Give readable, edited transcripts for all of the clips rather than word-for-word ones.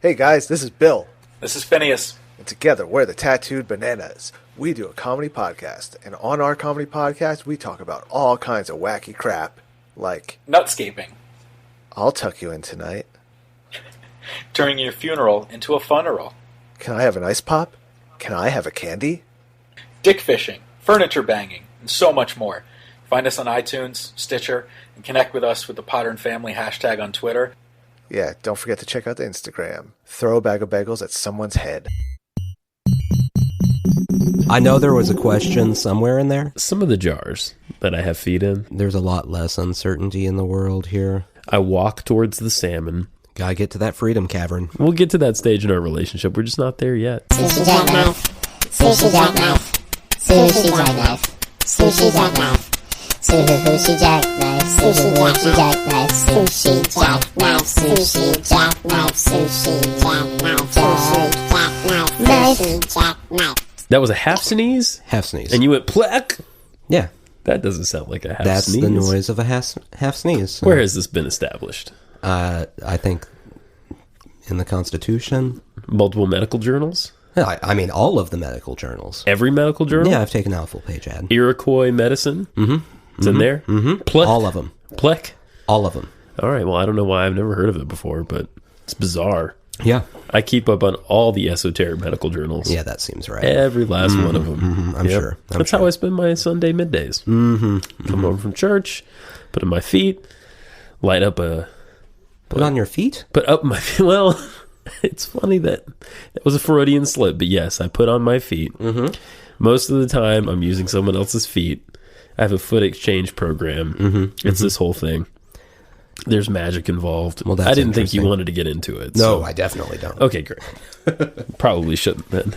Hey guys, this is Bill. This is Phineas. And together we're the Tattooed Bananas. We do a comedy podcast, and on our comedy podcast we talk about all kinds of wacky crap, like Nutscaping. I'll tuck you in tonight. Turning your funeral into a funeral. Can I have an ice pop? Can I have a candy? Dick fishing, furniture banging, and so much more. Find us on iTunes, Stitcher, and connect with us with the Potter and Family hashtag on Twitter. Yeah, don't forget to check out the Instagram. Throw a bag of bagels at someone's head. I know there was a question somewhere in there. Some of the jars that I have feet in. There's a lot less uncertainty in the world here. I walk towards the salmon. Gotta get to that freedom cavern. We'll get to that stage in our relationship. We're just not there yet. Sushi Jackknife. Sushi Jackknife. Sushi Jackknife. Sushi Jackknife. Sushi Jackknife. Sushi Jackknife. Sushi Jackknife. Sushi Jackknife. Sushi Jackknife. Sushi Jackknife. That was a half sneeze? Half sneeze. And you went plek? Yeah. That doesn't sound like a half That's sneeze. the noise of a half sneeze. So. Where has this been established? I think in the Constitution. Multiple medical journals? I mean, all of the medical journals. Every medical journal? Yeah, I've taken out a full page ad. Iroquois medicine? Mm-hmm. It's in there? Mm-hmm. Plek? All of them. Plek? All of them. All right, well, I don't know why I've never heard of it before, but it's bizarre. Yeah. I keep up on all the esoteric medical journals. Yeah, that seems right. Every last one of them. Mm-hmm. I'm sure. That's how I spend my Sunday middays. Mm-hmm. Come home from church, put on my feet, light up a... Put on your feet? Put up my feet. Well, it's funny that was a Freudian slip, but yes, I put on my feet. Mm-hmm. Most of the time, I'm using someone else's feet. I have a foot exchange program. Mm-hmm. It's this whole thing. There's magic involved. Well, that's I didn't think you wanted to get into it. No, so. I definitely don't. Okay, great. Probably shouldn't then.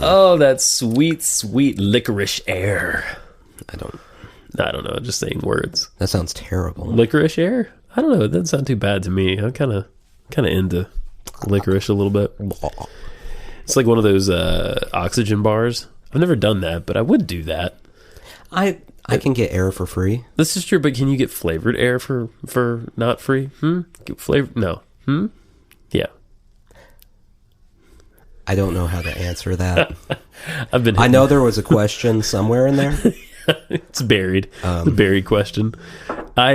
Oh, that sweet, sweet licorice air. I don't know. Just saying words. That sounds terrible. Licorice air? I don't know. It doesn't sound too bad to me. I'm kind of into licorice a little bit. It's like one of those oxygen bars. I've never done that, but I would do that. I can get air for free. This is true, but can you get flavored air for not free? Get flavor? No. Yeah. I don't know how to answer that. I know there was a question somewhere in there. It's buried. The buried question. I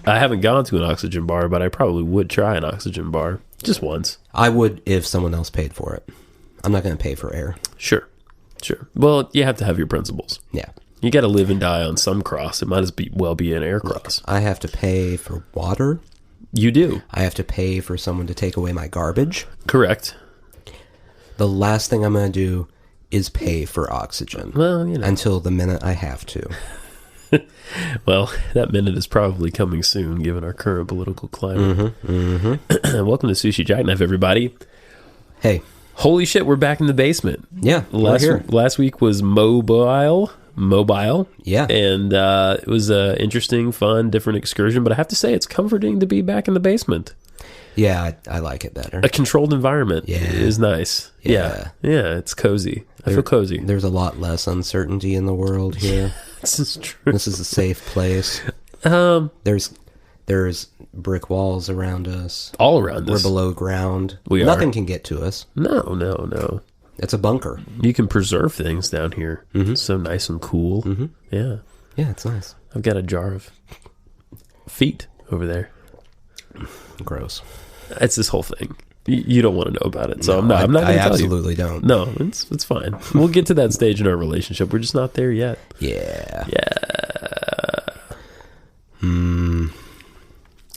haven't gone to an oxygen bar, but I probably would try an oxygen bar just once. I would if someone else paid for it. I'm not going to pay for air. Sure. Well, you have to have your principles. Yeah. You got to live and die on some cross. It might well be an air cross. I have to pay for water. You do. I have to pay for someone to take away my garbage. Correct. The last thing I'm going to do is pay for oxygen. Well, you know. Until the minute I have to. Well, that minute is probably coming soon, given our current political climate. Welcome to Sushi Jackknife, everybody. Hey. Holy shit, we're back in the basement. Yeah, we're here. Last week was mobile. Yeah. And it was an interesting, fun, different excursion, but I have to say it's comforting to be back in the basement. Yeah, I like it better. A controlled environment is nice. Yeah, it's cozy. I feel cozy. There's a lot less uncertainty in the world here. This is true. This is a safe place. There's brick walls around us. All around us. We're below ground. Nothing can get to us. No. It's a bunker. You can preserve things down here. It's so nice and cool. Yeah. Yeah, it's nice. I've got a jar of feet over there. Gross. It's this whole thing. You don't want to know about it, so I'm not going to tell you. I absolutely don't. No, it's fine. We'll get to that stage in our relationship. We're just not there yet. Yeah.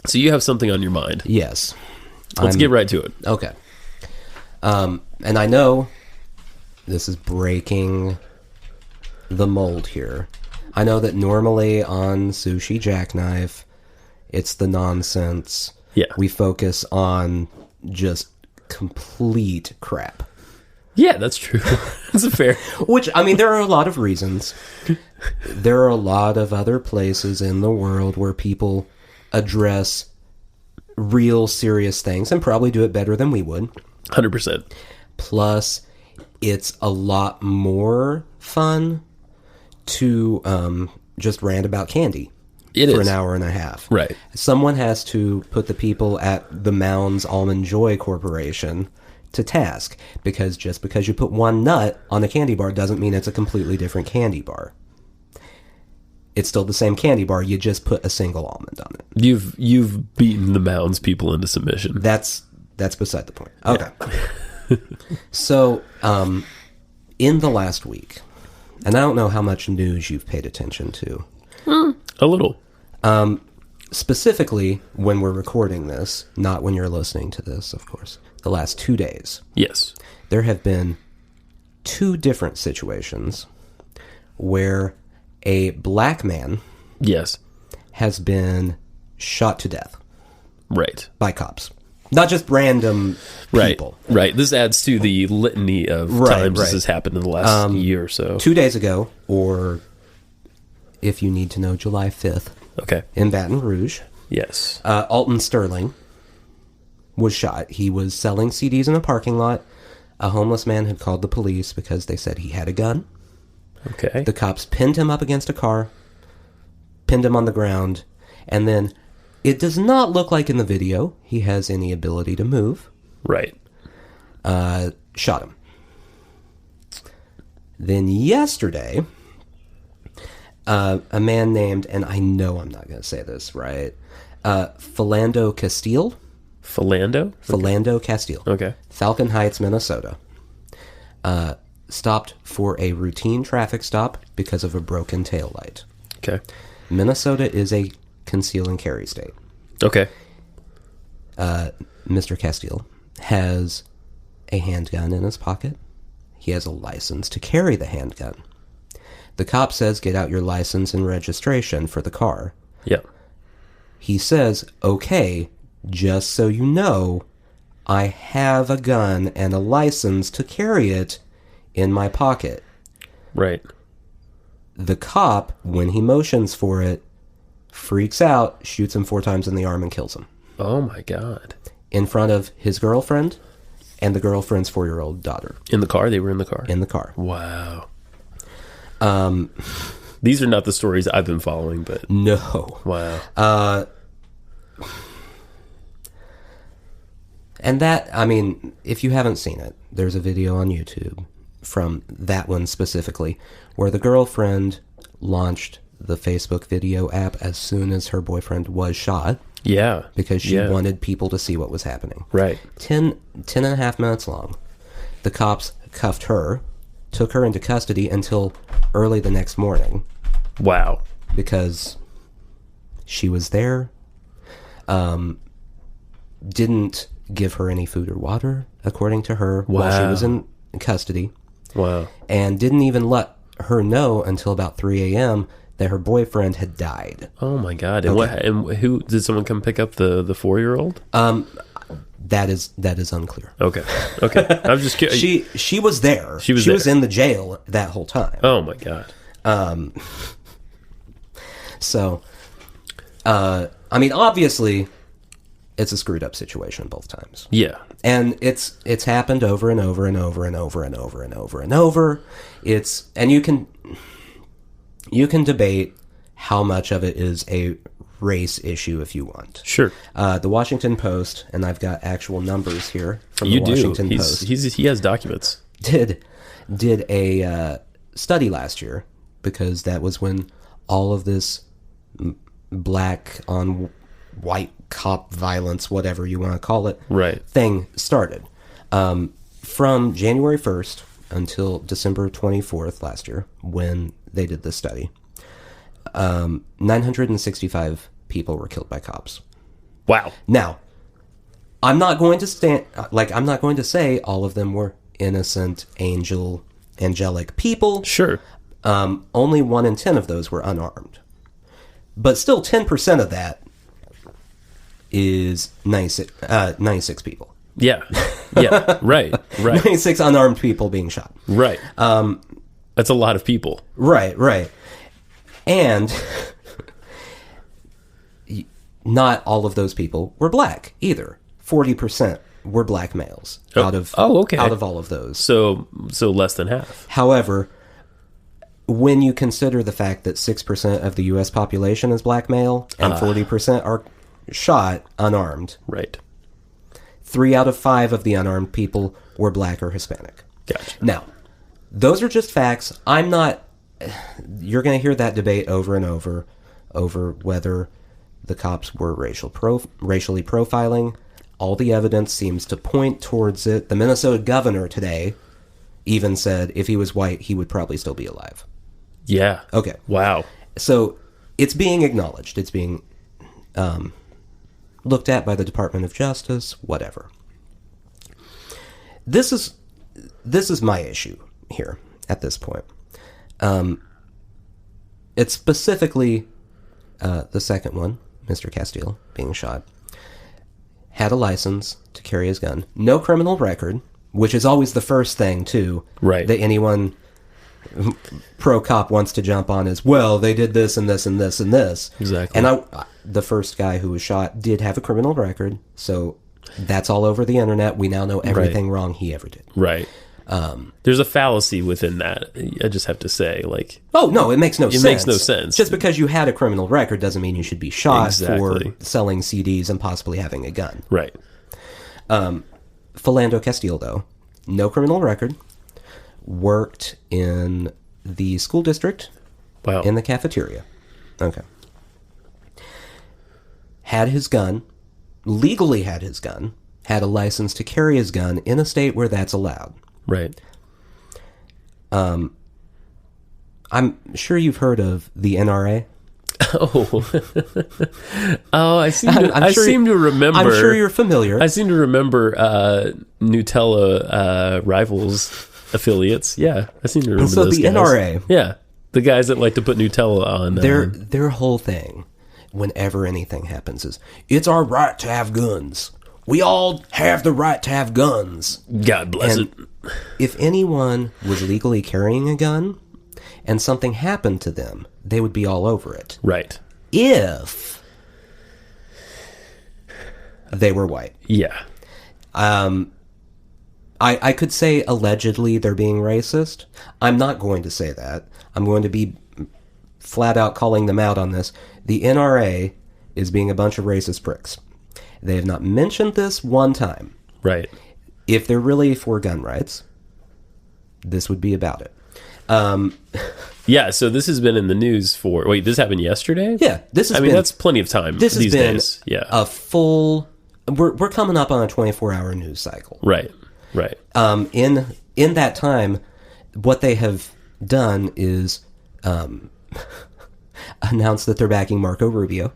So you have something on your mind. Yes. Let's get right to it. Okay. And I know this is breaking the mold here. I know that normally on Sushi Jackknife, it's the nonsense. Yeah. We focus on just complete crap. Yeah, that's true. That's a fair. Which, I mean, there are a lot of reasons. There are a lot of other places in the world where people address real serious things and probably do it better than we would. 100%. Plus, it's a lot more fun to just rant about candy. for an hour and a half. Right. Someone has to put the people at the Mounds Almond Joy Corporation to task, because just because you put one nut on a candy bar doesn't mean it's a completely different candy bar. It's still the same candy bar, you just put a single almond on it. You've beaten the Mounds people into submission. That's beside the point. Okay. Yeah. So, in the last week, and I don't know how much news you've paid attention to. A little. Specifically, when we're recording this, not when you're listening to this, of course, the last 2 days, Yes. there have been 2 different situations where a black man Yes. has been shot to death Right. by cops. Not just random people. Right. This adds to the litany of times this has happened in the last year or so. 2 days ago, or if you need to know, July 5th, Okay. in Baton Rouge, Yes. Alton Sterling was shot. He was selling CDs in a parking lot. A homeless man had called the police because they said he had a gun. Okay. The cops pinned him up against a car, pinned him on the ground, and then it does not look like in the video he has any ability to move. Right. Shot him. Then yesterday, a man named, and I know I'm not going to say this right, Philando Castile. Philando? Philando Castile. Okay. Falcon Heights, Minnesota. Stopped for a routine traffic stop because of a broken taillight. Okay. Minnesota is a conceal and carry state. Okay. Mr. Castile has a handgun in his pocket. He has a license to carry the handgun. The cop says, get out your license and registration for the car. Yeah. He says, okay, just so you know, I have a gun and a license to carry it in my pocket. Right. The cop, when he motions for it, freaks out, shoots him 4 times in the arm, and kills him. Oh my God. In front of his girlfriend and the girlfriend's 4-year-old daughter. In the car? They were in the car? In the car. Wow. These are not the stories I've been following, but... No. Wow. And that, I mean, if you haven't seen it, there's a video on YouTube from that one specifically, where the girlfriend launched the Facebook video app as soon as her boyfriend was shot. Yeah. Because she wanted people to see what was happening. Right. 10 and a half minutes long. The cops cuffed her, took her into custody until early the next morning. Wow. Because she was there. Didn't give her any food or water, according to her, while she was in custody. Wow. And didn't even let her know until about 3 a.m. that her boyfriend had died. Oh my God. And what? And who did someone come pick up the 4-year-old? That is unclear. Okay. I'm just curious. She was there. She was in the jail that whole time. Oh my God. So, I mean, obviously, it's a screwed up situation both times. Yeah. And it's happened over and over and over and over and over and over and over. And you can debate how much of it is a race issue if you want. Sure. The Washington Post, and I've got actual numbers here from the Washington Post. He has documents. Did a study last year, because that was when all of this black on white cop violence, whatever you want to call it, right, thing started. From January 1st until December 24th last year, when they did this study, 965 people were killed by cops. Wow. Now, I'm not going to say all of them were innocent, angelic people. Sure. Only 1 in 10 of those were unarmed. But still, 10% of that is 96 people. Yeah. Right. 96 unarmed people being shot. Right. That's a lot of people. Right. And not all of those people were black either. 40% were black males out of all of those. So less than half. However, when you consider the fact that 6% of the U.S. population is black male and 40% are shot unarmed, Right. 3 out of 5 of the unarmed people were black or Hispanic. Gotcha. Now, those are just facts. I'm not... You're going to hear that debate over and over whether the cops were racially profiling. All the evidence seems to point towards it. The Minnesota governor today even said if he was white, he would probably still be alive. Yeah. Okay. Wow. So it's being acknowledged. It's being looked at by the Department of Justice, whatever. This is my issue here at this point. It's specifically the second one, Mr. Castile being shot. Had a license to carry his gun. No criminal record, which is always the first thing, too. Right. That anyone pro-cop wants to jump on is, well, they did this and this and this and this. Exactly. And the first guy who was shot did have a criminal record, so that's all over the internet. We now know everything wrong he ever did. Right. There's a fallacy within that. I just have to say, like... Oh, no, it makes no sense. It makes no sense. Just because you had a criminal record doesn't mean you should be shot Exactly. for selling CDs and possibly having a gun. Right. Philando Castile, though, no criminal record, worked in the school district, Wow. in the cafeteria. Okay. Had his gun, legally had his gun, had a license to carry his gun in a state where that's allowed. Right. I'm sure you've heard of the NRA. I seem to remember. I'm sure you're familiar. I seem to remember Nutella Rivals affiliates. Yeah, I seem to remember so those the guys. NRA. Yeah, the guys that like to put Nutella on. Their whole thing, whenever anything happens, is it's our right to have guns. We all have the right to have guns. God bless And it. if anyone was legally carrying a gun and something happened to them, they would be all over it. Right. If they were white. Yeah. I could say allegedly they're being racist. I'm not going to say that. I'm going to be flat out calling them out on this. The NRA is being a bunch of racist pricks. They have not mentioned this one time. Right. If they're really for gun rights, this would be about it. Yeah, so this has been in the news for... Wait, this happened yesterday? Yeah, this has I mean, been... that's plenty of time This has these been days. Yeah. a full... We're coming up on a 24-hour news cycle. Right. Right. In that time, what they have done is announce that they're backing Marco Rubio.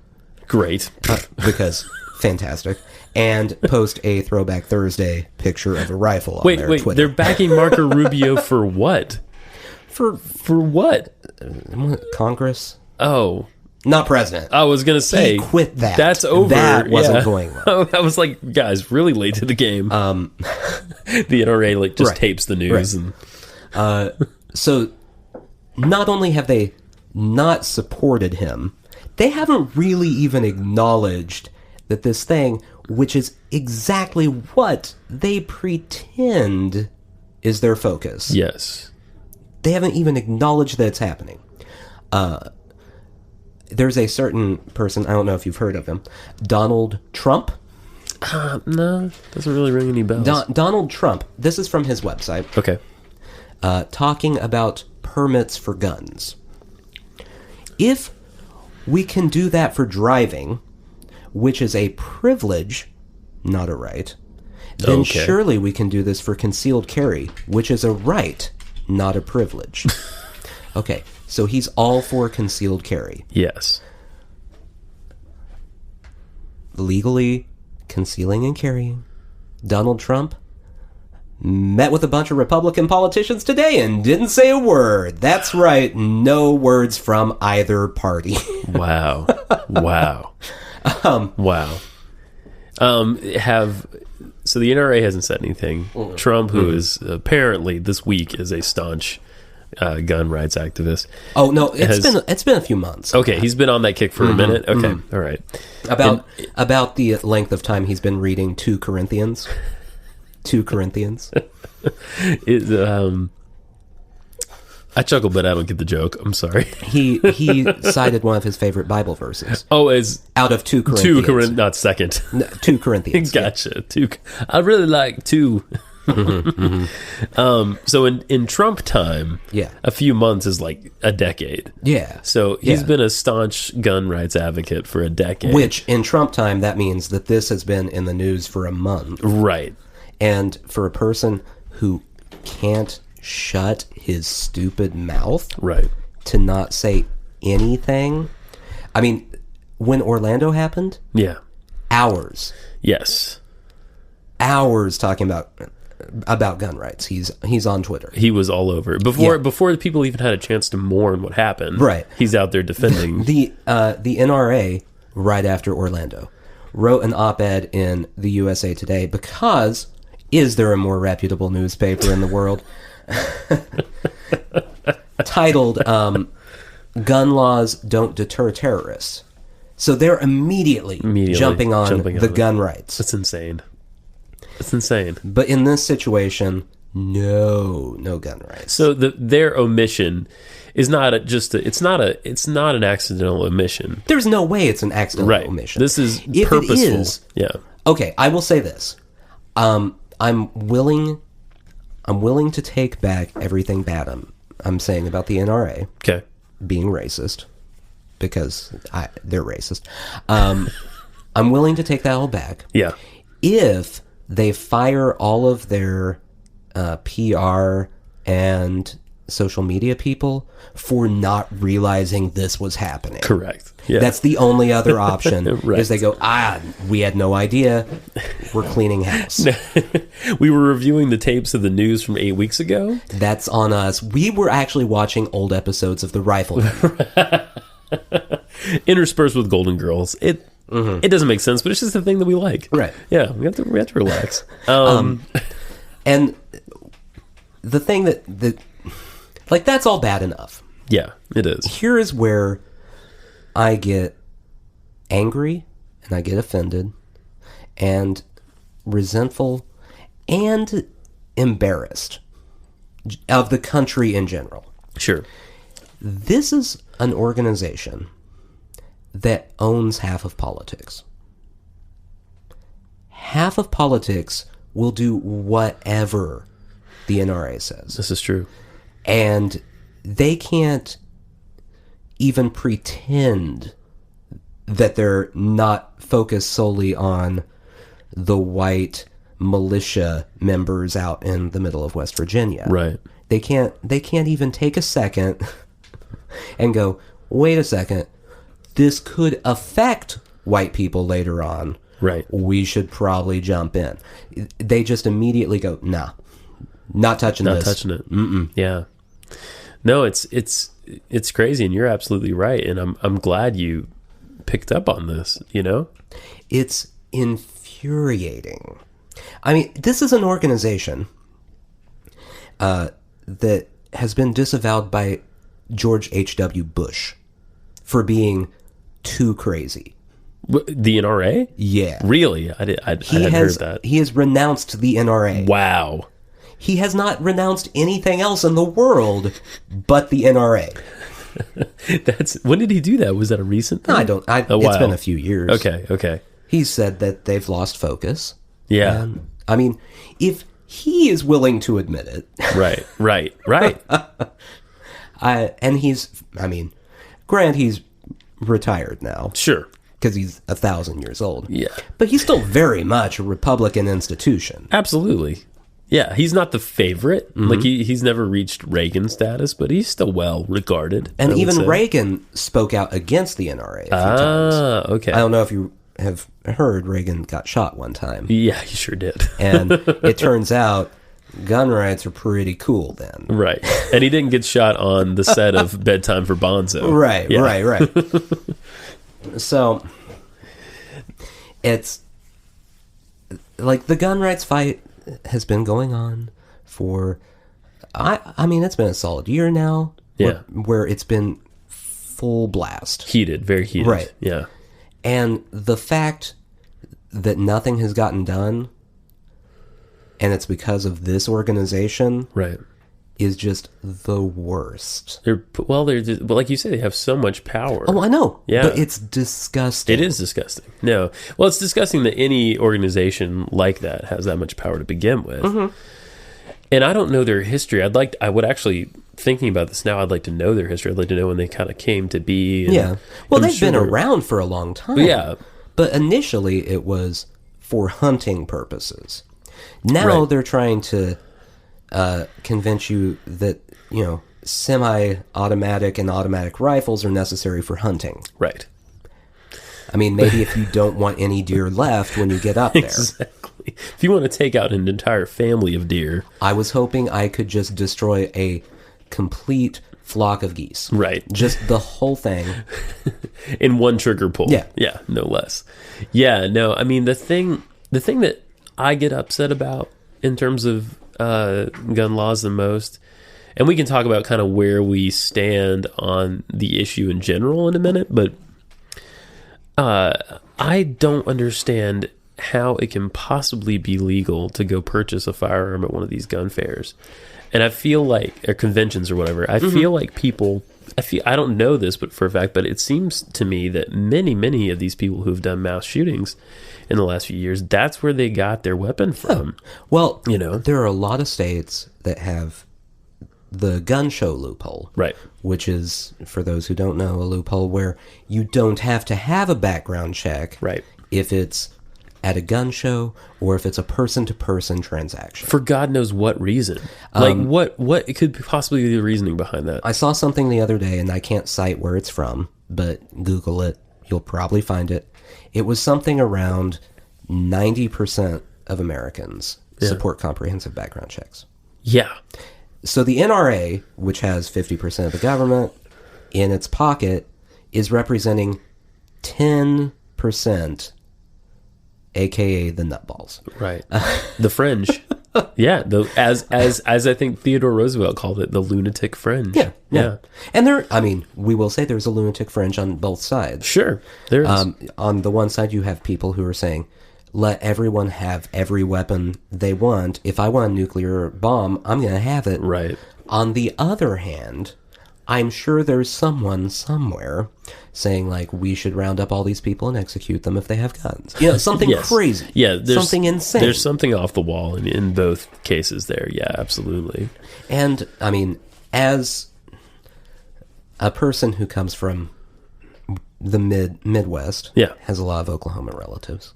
Great. Because fantastic. And post a Throwback Thursday picture of a rifle on their Twitter. They're backing Marco Rubio for what? For what? Congress? Oh. Not president. I was going to say. He quit that. That's over. That wasn't going well. I was like, guys, really late to the game. The NRA just tapes the news. Right. And So not only have they not supported him, they haven't really even acknowledged that this thing, which is exactly what they pretend is their focus. Yes. They haven't even acknowledged that it's happening. There's a certain person, I don't know if you've heard of him, Donald Trump. No, doesn't really ring any bells. Donald Trump, this is from his website. Okay. Talking about permits for guns. If we can do that for driving, which is a privilege, not a right, then Okay. surely we can do this for concealed carry, which is a right, not a privilege. Okay, so he's all for concealed carry. Yes. Legally concealing and carrying. Donald Trump met with a bunch of Republican politicians today and didn't say a word. That's right, no words from either party. Wow. Wow. Wow. So the NRA hasn't said anything. Trump, who is apparently this week is a staunch gun rights activist. Oh no, it's been a few months. Okay, he's been on that kick for a minute. Okay, all right. About the length of time he's been reading 2 Corinthians. 2 Corinthians. I chuckle, but I don't get the joke. I'm sorry. He cited one of his favorite Bible verses. Oh, as out of 2 Corinthians. Not second. No, 2 Corinthians. Gotcha. 2. I really like 2. So in Trump time, a few months is like a decade. Yeah. So he's been a staunch gun rights advocate for a decade. Which in Trump time, that means that this has been in the news for a month. Right. And for a person who can't shut his stupid mouth, right, to not say anything. I mean, when Orlando happened, hours. Yes. Hours talking about gun rights. He's on Twitter. He was all over it. Before people even had a chance to mourn what happened. Right. He's out there defending. The NRA, right after Orlando, wrote an op-ed in the USA Today because, is there a more reputable newspaper in the world? Titled, Gun Laws Don't Deter Terrorists. So they're immediately jumping on the gun rights. That's insane. It's insane. But in this situation, no gun rights. So their omission is not it's not an accidental omission. There's no way it's an accidental omission. This is if purposeful. It is, okay, I will say this. I'm willing to take back everything bad I'm saying about the NRA. Okay. Being racist, because they're racist. I'm willing to take that all back. Yeah. If they fire all of their PR and social media people for not realizing this was happening. Correct. Yeah. That's the only other option. Right. Is they go, we had no idea. We're cleaning house. We were reviewing the tapes of the news from 8 weeks ago. That's on us. We were actually watching old episodes of The Rifleman. Interspersed with Golden Girls. It doesn't make sense, but it's just the thing that we like. Right. Yeah, we have to relax. And the thing that like, that's all bad enough. Yeah, it is. Here is where I get angry and I get offended and resentful and embarrassed of the country in general. Sure. This is an organization that owns half of politics. Half of politics will do whatever the NRA says. This is true. And they can't even pretend that they're not focused solely on the white militia members out in the middle of West Virginia. Right. They can't even take a second and go, wait a second, this could affect white people later on. Right. We should probably jump in. They just immediately go, nah, not touching this. Not touching it. Mm-mm. Yeah. No, it's crazy, and you're absolutely right. And I'm glad you picked up on this, you know? It's infuriating. I mean, this is an organization that has been disavowed by George H.W. Bush for being too crazy. The NRA? Yeah. Really? I hadn't heard that. He has renounced the NRA. Wow. He has not renounced anything else in the world but the NRA. When did he do that? Was that a recent thing? It's been a few years. Okay. He said that they've lost focus. Yeah. I mean, if he is willing to admit it. Right. And he's retired now. Sure. Because he's 1,000 years old. Yeah. But he's still very much a Republican institution. Absolutely. Yeah, he's not the favorite. Mm-hmm. Like, he's never reached Reagan status, but he's still well regarded. And even Reagan spoke out against the NRA a few times. Okay. I don't know if you have heard Reagan got shot one time. Yeah, he sure did. And it turns out gun rights are pretty cool then. Right. And he didn't get shot on the set of Bedtime for Bonzo. Right. So, it's like the gun rights fight has been going on for, I mean, it's been a solid year now. Yeah. Where it's been full blast. Heated, very heated. Right. Yeah. And the fact that nothing has gotten done, and it's because of this organization, right, is just the worst. They're just, well, like you say, they have so much power. Oh, I know. Yeah. But it's disgusting. It is disgusting. No. Well, it's disgusting that any organization like that has that much power to begin with. Mm-hmm. And I don't know their history. I would actually, thinking about this now, I'd like to know their history. I'd like to know when they kind of came to be. And, yeah. Well, they've been around for a long time. Yeah. But initially it was for hunting purposes. Now they're trying to convince you that, semi-automatic and automatic rifles are necessary for hunting. Right. I mean, maybe if you don't want any deer left when you get up there. Exactly. If you want to take out an entire family of deer. I was hoping I could just destroy a complete flock of geese. Right. Just the whole thing. In one trigger pull. Yeah. Yeah, no less. Yeah, no, I mean, the thing that I get upset about in terms of gun laws the most, and we can talk about kind of where we stand on the issue in general in a minute, but I don't understand how it can possibly be legal to go purchase a firearm at one of these gun fairs. And I feel like, or conventions or whatever, I feel like people, I don't know this but for a fact, but it seems to me that many of these people who've done mass shootings in the last few years, that's where they got their weapon from. Well, there are a lot of states that have the gun show loophole. Right. Which is, for those who don't know, a loophole where you don't have to have a background check. Right. If it's at a gun show or if it's a person-to-person transaction. For God knows what reason. Like, what could possibly be the reasoning behind that? I saw something the other day, and I can't cite where it's from, but Google it. You'll probably find it. It was something around 90% of Americans support comprehensive background checks. Yeah. So the NRA, which has 50% of the government in its pocket, is representing 10%, aka the nutballs. Right. The fringe. Yeah. As I think Theodore Roosevelt called it, the lunatic fringe. Yeah. And we will say there's a lunatic fringe on both sides. Sure. There is. On the one side, you have people who are saying, let everyone have every weapon they want. If I want a nuclear bomb, I'm going to have it. Right. On the other hand, I'm sure there's someone somewhere saying, like, we should round up all these people and execute them if they have guns. Something crazy. Yeah, something insane. There's something off the wall in both cases there. Yeah, absolutely. And, I mean, as a person who comes from the Midwest, has a lot of Oklahoma relatives.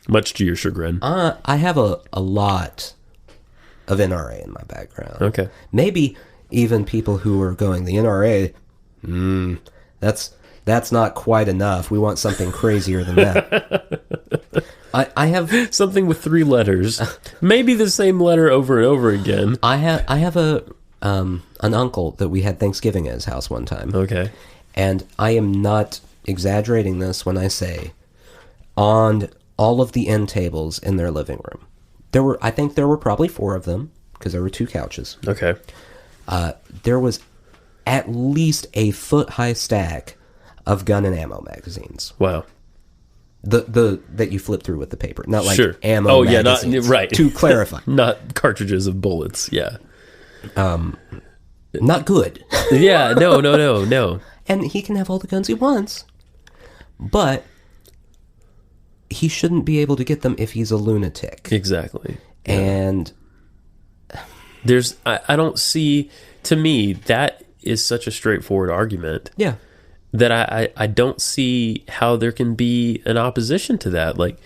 Much to your chagrin. I have a lot of NRA in my background. Okay. Maybe even people who are going, the NRA, that's not quite enough. We want something crazier than that. I have something with 3 letters, maybe the same letter over and over again. I have an uncle that we had Thanksgiving at his house one time. Okay. And I am not exaggerating this when I say, on all of the end tables in their living room, I think there were probably 4 of them because there were 2 couches. Okay. There was at least a foot-high stack of gun and ammo magazines. Wow. The that you flip through with the paper, not like ammo. Oh magazines, yeah, not right. To clarify, not cartridges of bullets. Yeah. Not good. Yeah. No. And he can have all the guns he wants, but he shouldn't be able to get them if he's a lunatic. Exactly. Yeah. And I don't see, to me, that is such a straightforward argument. Yeah. That I don't see how there can be an opposition to that. Like,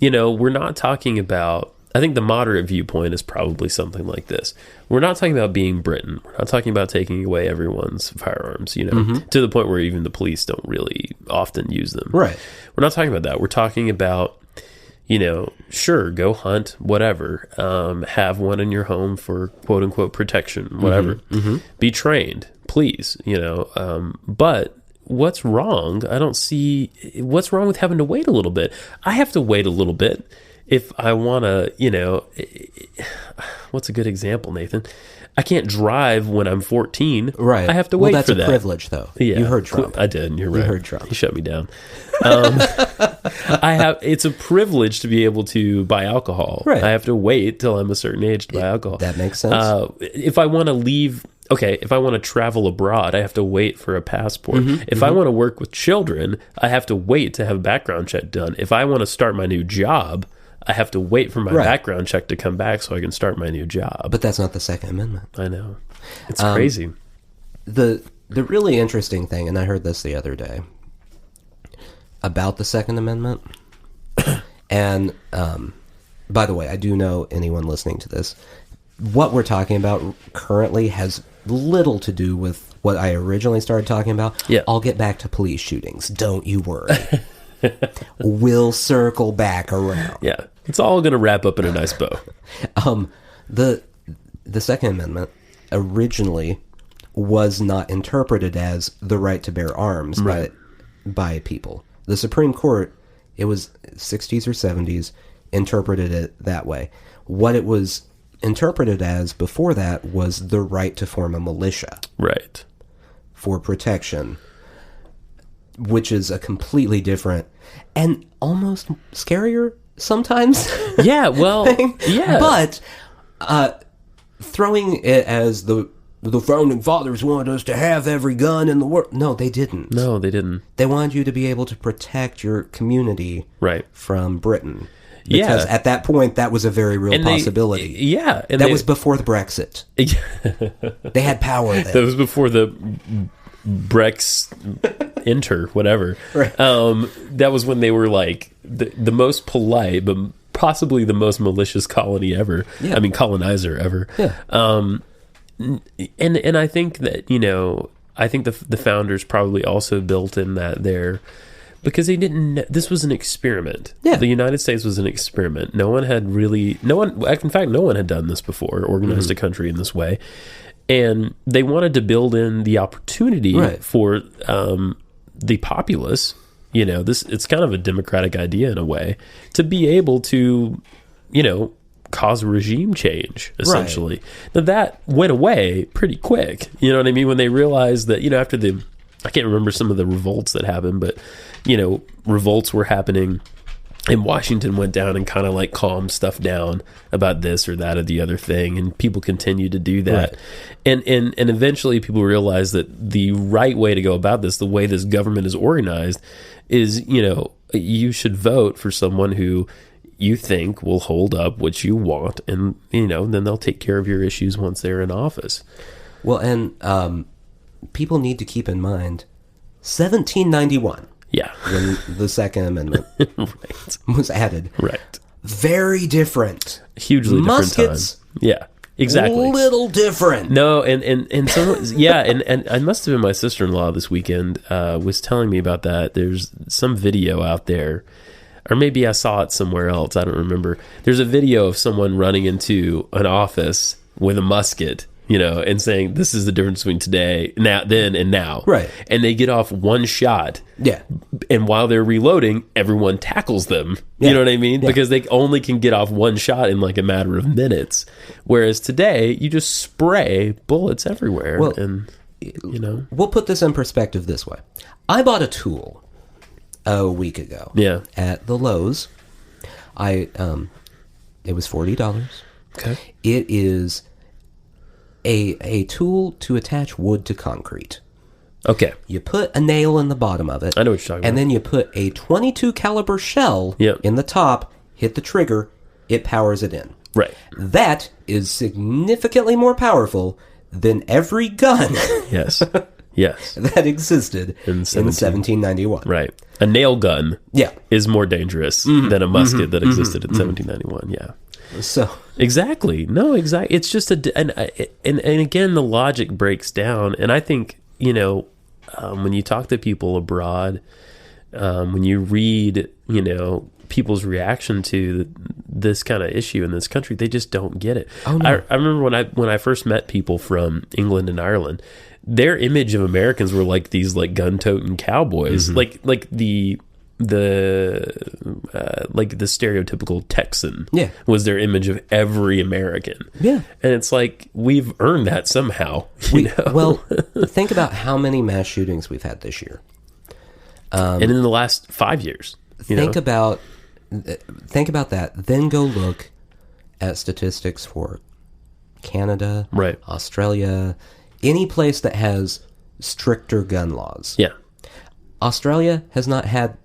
we're not talking about, I think the moderate viewpoint is probably something like this. We're not talking about being Britain. We're not talking about taking away everyone's firearms, to the point where even the police don't really often use them. Right. We're not talking about that. We're talking about, sure, go hunt, whatever. Have one in your home for quote unquote protection, whatever. Mm-hmm. Be trained, please, but what's wrong? I don't see what's wrong with having to wait a little bit. I have to wait a little bit if I want to, what's a good example, Nathan? I can't drive when I'm 14. Right. I have to wait that's for a that. privilege, though. Yeah. You heard Trump. I did. You're right. You heard Trump. He shut me down. It's a privilege to be able to buy alcohol. Right. I have to wait till I'm a certain age to buy alcohol. That makes sense. If I want to leave, if I want to travel abroad, I have to wait for a passport. If I want to work with children, I have to wait to have a background check done. If I want to start my new job, I have to wait for my background check to come back so I can start my new job. But that's not the Second Amendment. I know. It's crazy. The really interesting thing, and I heard this the other day, about the Second Amendment, and by the way, I do know anyone listening to this, what we're talking about currently has little to do with what I originally started talking about. Yeah. I'll get back to police shootings. Don't you worry. We'll circle back around. Yeah. It's all going to wrap up in a nice bow. The Second Amendment originally was not interpreted as the right to bear arms by people. The Supreme Court, it was 60s or 70s, interpreted it that way. What it was interpreted as before that was the right to form a militia. Right. For protection, which is a completely different and almost scarier sometimes. Yeah, well, yeah. But throwing it as the founding fathers wanted us to have every gun in the world. No, they didn't. No, they didn't. They wanted you to be able to protect your community from Britain. Because at that point, that was a very real possibility. And that was before the Brexit. They had power then. That was before the Brex enter, whatever. Right. That was when they were like the most polite, but possibly the most malicious colony ever. Yeah. I mean, colonizer ever. Yeah. And I think that, I think the founders probably also built in that there, because this was an experiment. Yeah. The United States was an experiment. No one had done this before, organized a country in this way. And they wanted to build in the opportunity for the populace, it's kind of a democratic idea in a way, to be able to, cause regime change, essentially. Right. Now, that went away pretty quick. You know what I mean? When they realized that, after I can't remember some of the revolts that happened, but, revolts were happening, and Washington went down and kind of like calmed stuff down about this or that or the other thing, and people continued to do that. Right. And eventually people realized that the right way to go about this, the way this government is organized, is, you should vote for someone who you think will hold up what you want, and, then they'll take care of your issues once they're in office. Well, and people need to keep in mind 1791. Yeah. When the Second Amendment was added. Right. Very different. Hugely different time. Yeah. Exactly. Little different. No, and so and I must have been my sister-in-law this weekend was telling me about that. There's some video out there, or maybe I saw it somewhere else. I don't remember. There's a video of someone running into an office with a musket, and saying, this is the difference between then and now. Right. And they get off one shot. Yeah. And while they're reloading, everyone tackles them. Yeah. You know what I mean? Yeah. Because they only can get off one shot in like a matter of minutes. Whereas today, you just spray bullets everywhere. Well, and, We'll put this in perspective this way. I bought a tool a week ago. Yeah. At the Lowe's. It was $40. Okay. It is a tool to attach wood to concrete. Okay. You put a nail in the bottom of it. I know what you're talking about. And then you put a .22 caliber shell in the top, hit the trigger, it powers it in. Right. That is significantly more powerful than every gun Yes. Yes. that existed in 1791. Right. A nail gun is more dangerous than a musket that existed in 1791. Yeah. So exactly. No, exactly. It's just and again, the logic breaks down. And I think, when you talk to people abroad, when you read, people's reaction to this kind of issue in this country, they just don't get it. Oh, no. I remember when I first met people from England and Ireland, their image of Americans were like these like gun-toting cowboys, like the like the stereotypical Texan Yeah. was their image of every American. Yeah. And it's like, we've earned that somehow. You know? Well, think about how many mass shootings we've had this year. And in the last 5 years. Think about that. Then go look at statistics for Canada, Right. Australia, any place that has stricter gun laws. Yeah. Australia has not had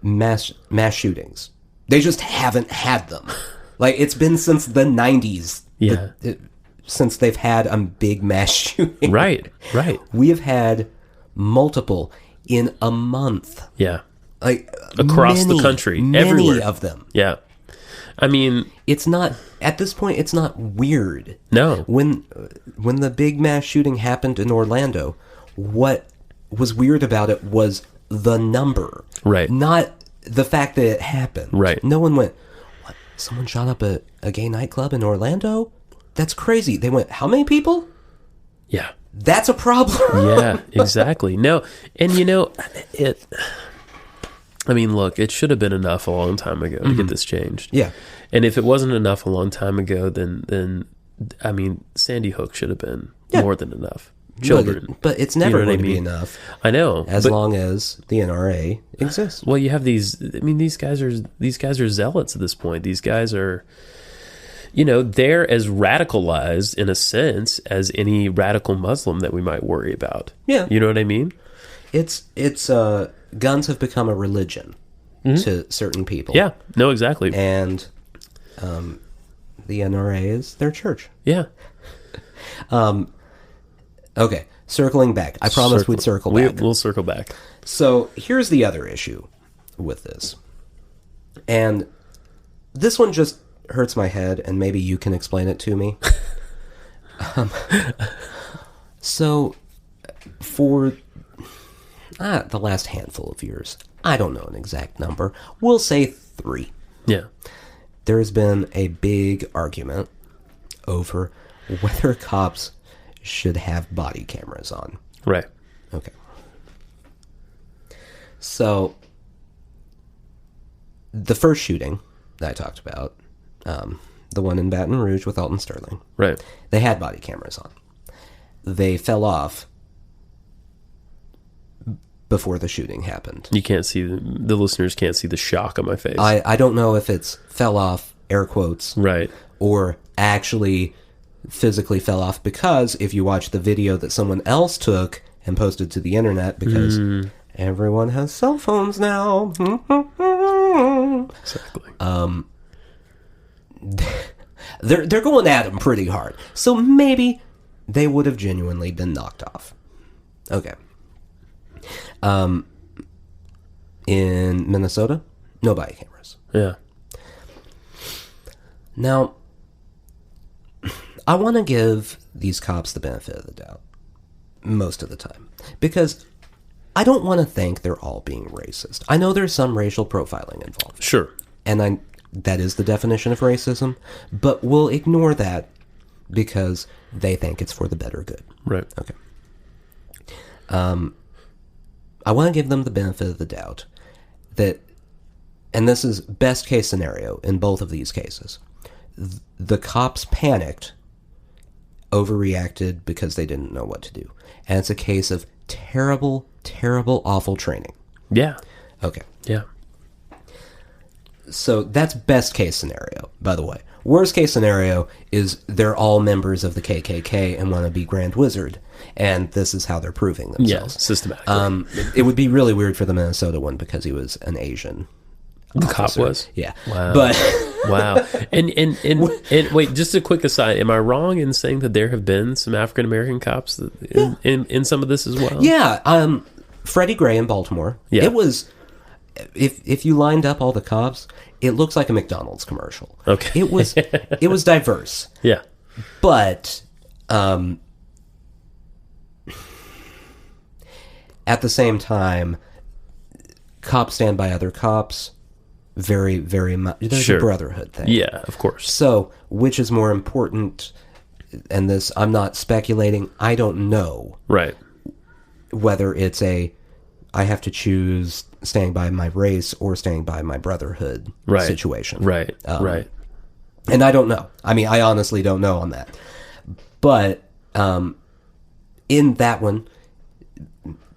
mass shootings. They just haven't had them. Like, it's been since the 90s. Yeah. Since they've had a big mass shooting. Right. We have had multiple in a month. Yeah. Like, Across the country, many everywhere. of them. Yeah. I mean, It's not, at this point, it's not weird. no. When the big mass shooting happened in Orlando, what was weird about it was the number. Right. Not the fact that it happened. Right. No one went, what? Someone shot up a gay nightclub in Orlando? That's crazy. They went, how many people? Yeah. That's a problem. Yeah, exactly. No, and I mean, look, it should have been enough a long time ago to get this changed. Yeah. And if it wasn't enough a long time ago, then I mean, Sandy Hook should have been more than enough. Children. But it's never You know what going I to be mean? enough I know. as but- long as the NRA exists. Well, you have these. I mean, these guys are zealots at this point. These guys are, they're as radicalized in a sense as any radical Muslim that we might worry about. Yeah. You know what I mean? It's guns have become a religion to certain people. Yeah. No, exactly. And the NRA is their church. Yeah. Okay, circling back. I promised we'd circle back. We'll circle back. So here's the other issue with this. And this one just hurts my head, and maybe you can explain it to me. So for the last handful of years, I don't know an exact number, we'll say 3. Yeah. There has been a big argument over whether cops should have body cameras on. Right. Okay. So, the first shooting that I talked about, the one in Baton Rouge with Alton Sterling, Right. they had body cameras on. They fell off before the shooting happened. You can't see the listeners can't see the shock on my face. I don't know if it's fell off, air quotes, Right. or actually physically fell off, because if you watch the video that someone else took and posted to the internet, because everyone has cell phones now. Exactly. They're going at him pretty hard. So maybe they would have genuinely been knocked off. Okay. In Minnesota, no body cameras. Yeah. Now, I want to give these cops the benefit of the doubt most of the time, because I don't want to think they're all being racist. I know there's some racial profiling involved, Sure. and that is the definition of racism, but we'll ignore that because they think it's for the better good. Right. Okay. I want to give them the benefit of the doubt that, and this is best case scenario in both of these cases, the cops panicked, overreacted because they didn't know what to do. And it's a case of terrible, terrible, awful training. Yeah. Okay. Yeah. So that's best case scenario, by the way. Worst case scenario is they're all members of the KKK and want to be Grand Wizard, and this is how they're proving Yeah. themselves. Systematically. It would be really weird for the Minnesota one because he was an Asian. The cop officer. was. Yeah. Wow. But Wow. And wait, just a quick aside. Am I wrong in saying that there have been some African American cops in some of this as well? yeah, Freddie Gray in Baltimore. Yeah. It was, if you lined up all the cops, it looks like a McDonald's commercial. Okay. It was diverse. Yeah. But at the same time, cops stand by other cops. Very, very much. There's Sure. a brotherhood thing. Yeah, of course. So, which is more important? And this, I'm not speculating. I don't know Right. whether it's a I have to choose staying by my race or staying by my brotherhood situation. Right, right. And I don't know. I mean, I honestly don't know on that. But in that one,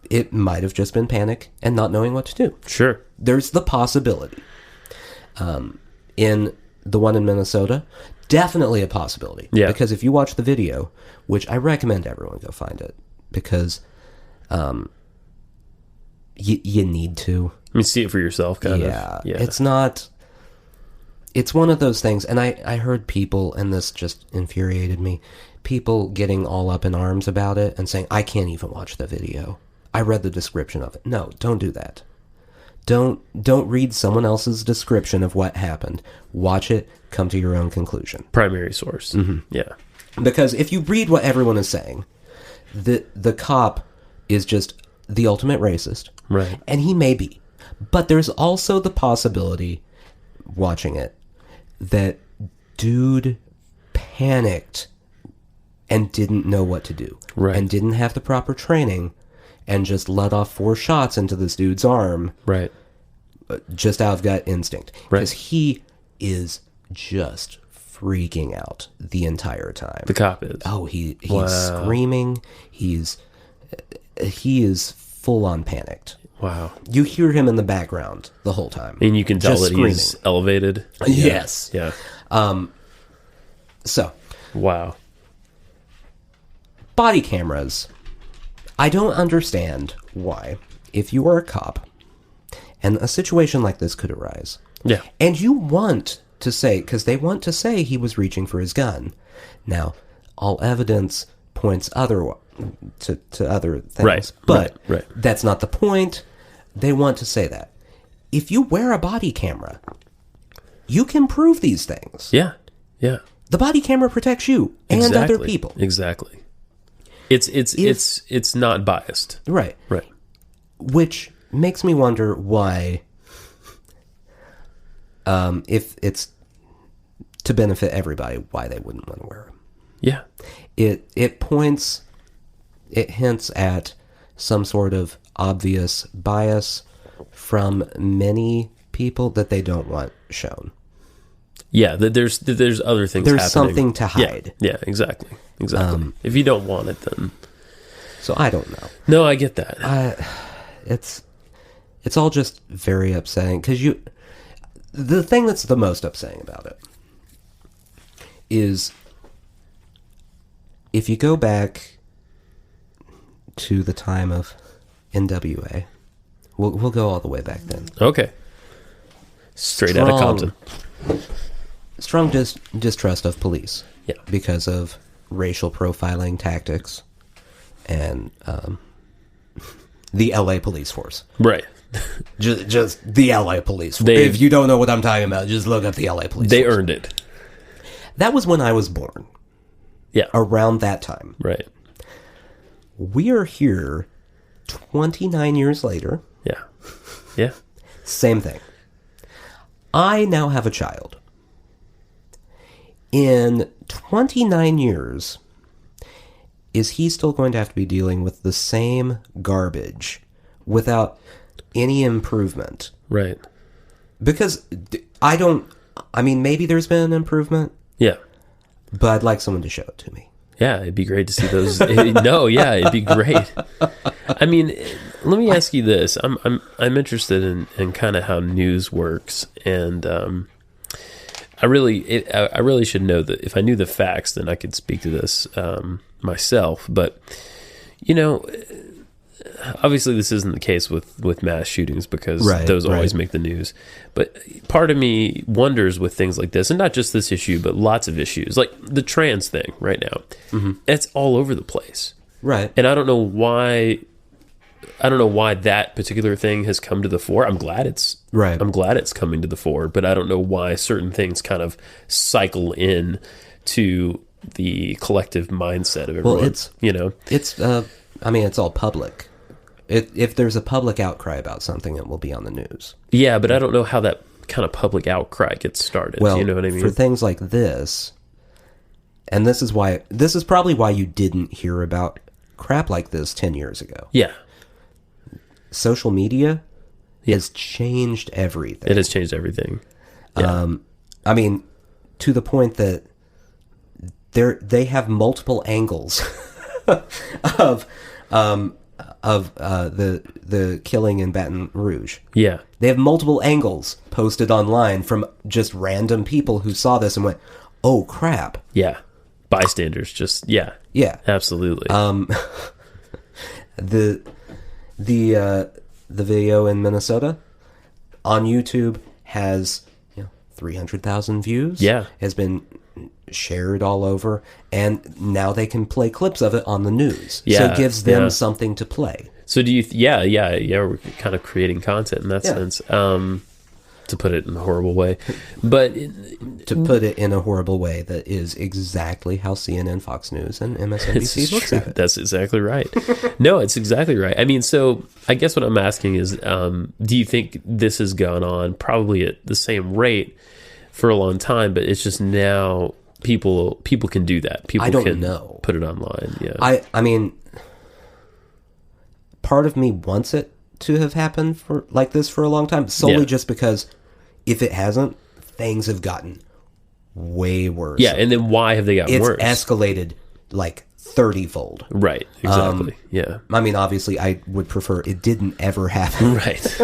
it might have just been panic and not knowing what to do. Sure. There's the possibility. In the one in Minnesota, definitely a possibility. Yeah. Because if you watch the video, which I recommend everyone go find it, because you need to. I mean, see it for yourself, kind of. Yeah. It's not... It's one of those things, and I heard people, and this just infuriated me, people getting all up in arms about it and saying, I can't even watch the video. I read the description of it. No, don't do that. Don't read someone else's description of what happened. Watch it, come to your own conclusion. Primary source. Mm-hmm. Yeah. Because if you read what everyone is saying, the cop is just the ultimate racist. Right. And he may be. But there's also the possibility, watching it, that dude panicked and didn't know what to do. Right. And didn't have the proper training and just let off 4 shots into this dude's arm. Right. Just out of gut instinct. Right. Because he is just freaking out the entire time. The cop is. Oh, he's screaming. He is full on panicked. Wow. You hear him in the background the whole time. And you can tell just that he's elevated. Yes. Yeah. So. Wow. Body cameras. I don't understand why, if you are a cop, and a situation like this could arise. Yeah. And you want to say, because they want to say he was reaching for his gun. Now, all evidence points to other things. Right. But right. That's not the point. They want to say that. If you wear a body camera, you can prove these things. Yeah. Yeah. The body camera protects you and Exactly. other people. Exactly. It's not biased. Right. Right. Which makes me wonder why, if it's to benefit everybody, why they wouldn't want to wear them. Yeah. It hints at some sort of obvious bias from many people that they don't want shown. Yeah, there's other things happening. There's something to hide. Yeah, exactly. If you don't want it, then... So I don't know. No, I get that. It's all just very upsetting, because the thing that's the most upsetting about it is if you go back to the time of NWA, we'll go all the way back then. Okay. Straight out of Compton. Strong distrust of police. Yeah. Because of racial profiling tactics and the LA police force. Right. Just the LA police force. They- If you don't know what I'm talking about, just look up the LA police They force. earned it. That was when I was born. Yeah. Around that time. Right. We are here 29 years later. Yeah. Yeah. Same thing. I now have a child. In 29 years, is he still going to have to be dealing with the same garbage without any improvement? Right. Because maybe there's been an improvement, Yeah. but I'd like someone to show it to me. Yeah, it'd be great to see those. No, yeah, it'd be great. I mean, let me ask you this. I'm interested in kind of how news works, and I really should know that. If I knew the facts, then I could speak to this myself. But obviously, this isn't the case with mass shootings, because those always make the news. But part of me wonders with things like this, and not just this issue, but lots of issues, like the trans thing right now. Mm-hmm. It's all over the place, right? And I don't know why that particular thing has come to the fore. I'm glad it's coming to the fore, but I don't know why certain things kind of cycle in to the collective mindset of everyone. Well, it's all public. If there's a public outcry about something, it will be on the news. Yeah, but I don't know how that kind of public outcry gets started. Well, you know what I mean? For things like this, and this is probably why you didn't hear about crap like this 10 years ago. Yeah. social media has changed everything. It has changed everything. Yeah. I mean, to the point that they have multiple angles of the killing in Baton Rouge. Yeah. They have multiple angles posted online from just random people who saw this and went, "Oh crap!" Yeah. Bystanders, just yeah, absolutely. The video in Minnesota on YouTube has 300,000 views. Yeah, has been shared all over, and now they can play clips of it on the news. Yeah, so it gives them something to play. So do you? Yeah. We're kind of creating content in that sense. To put it in a horrible way, but to put it in a horrible way, that is exactly how CNN, Fox News, and MSNBC looks at it. That's exactly right. No, it's exactly right. I mean, so I guess what I'm asking is, do you think this has gone on probably at the same rate for a long time, but it's just now people can do that. People can put it online. Yeah. I mean, part of me wants it to have happened for like this for a long time, solely just because if it hasn't, things have gotten way worse. Yeah, and then why have they gotten worse? It's escalated like 30-fold. Right, exactly. Yeah. I mean, obviously, I would prefer it didn't ever happen. Right.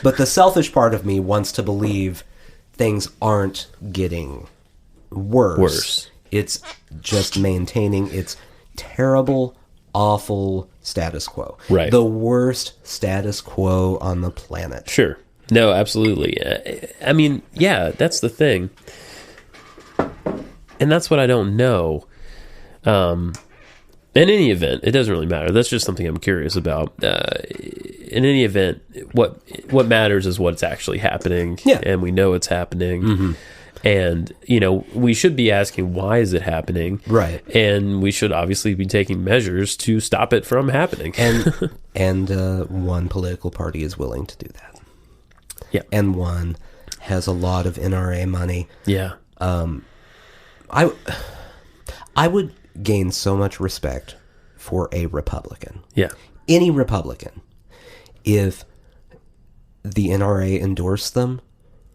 But the selfish part of me wants to believe things aren't getting worse. It's just maintaining its terrible, awful status quo. Right. The worst status quo on the planet. Sure. No, absolutely. I mean, yeah, that's the thing. And that's what I don't know. In any event, it doesn't really matter. That's just something I'm curious about. In any event, what matters is what's actually happening. Yeah. And we know it's happening. Mm-hmm. And, we should be asking, why is it happening? Right. And we should obviously be taking measures to stop it from happening. And one political party is willing to do that. Yeah. And one has a lot of NRA money. Yeah. I would gain so much respect for a Republican. Yeah. Any Republican, if the NRA endorsed them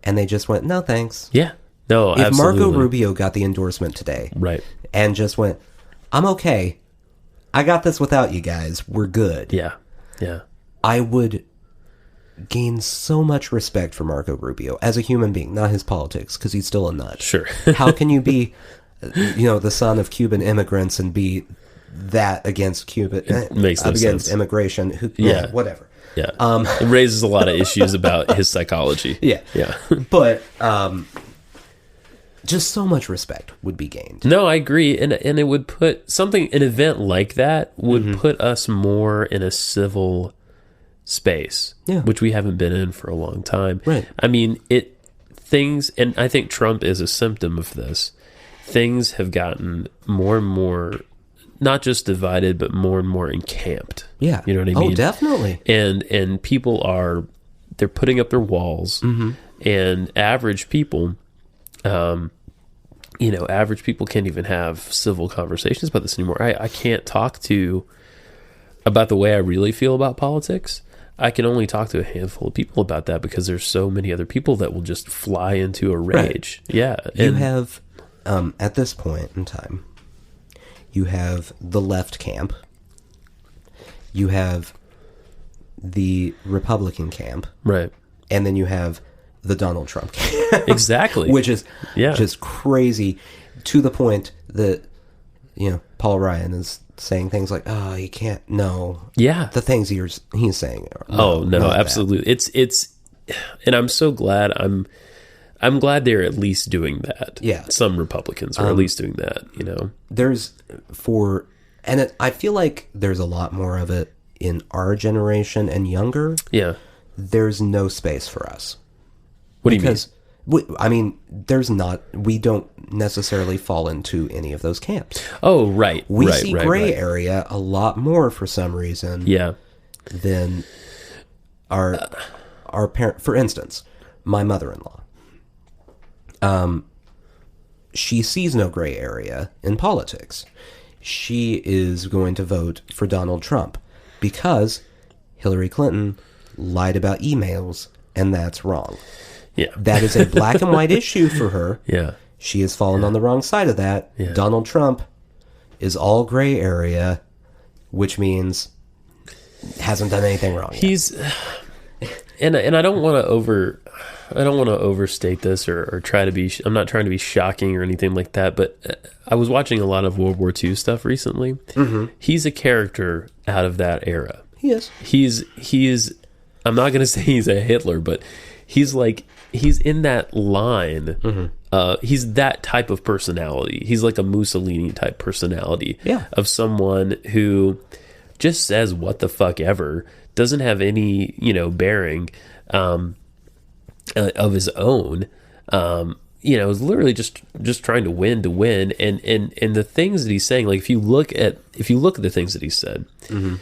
and they just went, no thanks. Yeah. No, if absolutely. Marco Rubio got the endorsement today, right, and just went, I'm okay. I got this without you guys. We're good. Yeah. Yeah. I would gain so much respect for Marco Rubio as a human being, not his politics, because he's still a nut. Sure. How can you be, the son of Cuban immigrants and be that against Cuba? It makes no against sense. Immigration. Whatever. Yeah. It raises a lot of issues about his psychology. Yeah. Yeah. But just so much respect would be gained. No, I agree. And it would put an event like that would put us more in a civil space, which we haven't been in for a long time. Right. I mean, and I think Trump is a symptom of this. Things have gotten more and more, not just divided, but more and more encamped. Yeah. You know what I mean? Oh, definitely. And people they're putting up their walls, and average people, average people can't even have civil conversations about this anymore. I can't talk about the way I really feel about politics. I can only talk to a handful of people about that because there's so many other people that will just fly into a rage. Right. Yeah. You have, at this point in time, you have the left camp, you have the Republican camp, right, and then you have the Donald Trump camp. Exactly. Which is just crazy, to the point that, Paul Ryan is saying things like, "Oh, you can't." No, the things he's saying. No, absolutely. That. It's, and I'm so glad. I'm glad they're at least doing that. Yeah, some Republicans are at least doing that. I feel like there's a lot more of it in our generation and younger. Yeah, there's no space for us. What do you mean? We don't necessarily fall into any of those camps. Oh, right. We see gray area a lot more for some reason. Yeah. Than our parent. For instance, my mother-in-law. She sees no gray area in politics. She is going to vote for Donald Trump because Hillary Clinton lied about emails, and that's wrong. Yeah. That is a black and white issue for her. Yeah. She has fallen on the wrong side of that. Yeah. Donald Trump is all gray area, which means hasn't done anything wrong yet. He's, and I don't want to overstate this or try to be. I'm not trying to be shocking or anything like that. But I was watching a lot of World War II stuff recently. Mm-hmm. He's a character out of that era. He is. He's. I'm not going to say he's a Hitler, but he's in that line. Mm-hmm. He's that type of personality. He's like a Mussolini type personality. Yeah. Of someone who just says what the fuck ever, doesn't have any, bearing of his own. Is literally just trying to win. And the things that he's saying, like if you look at the things that he said, mm-hmm.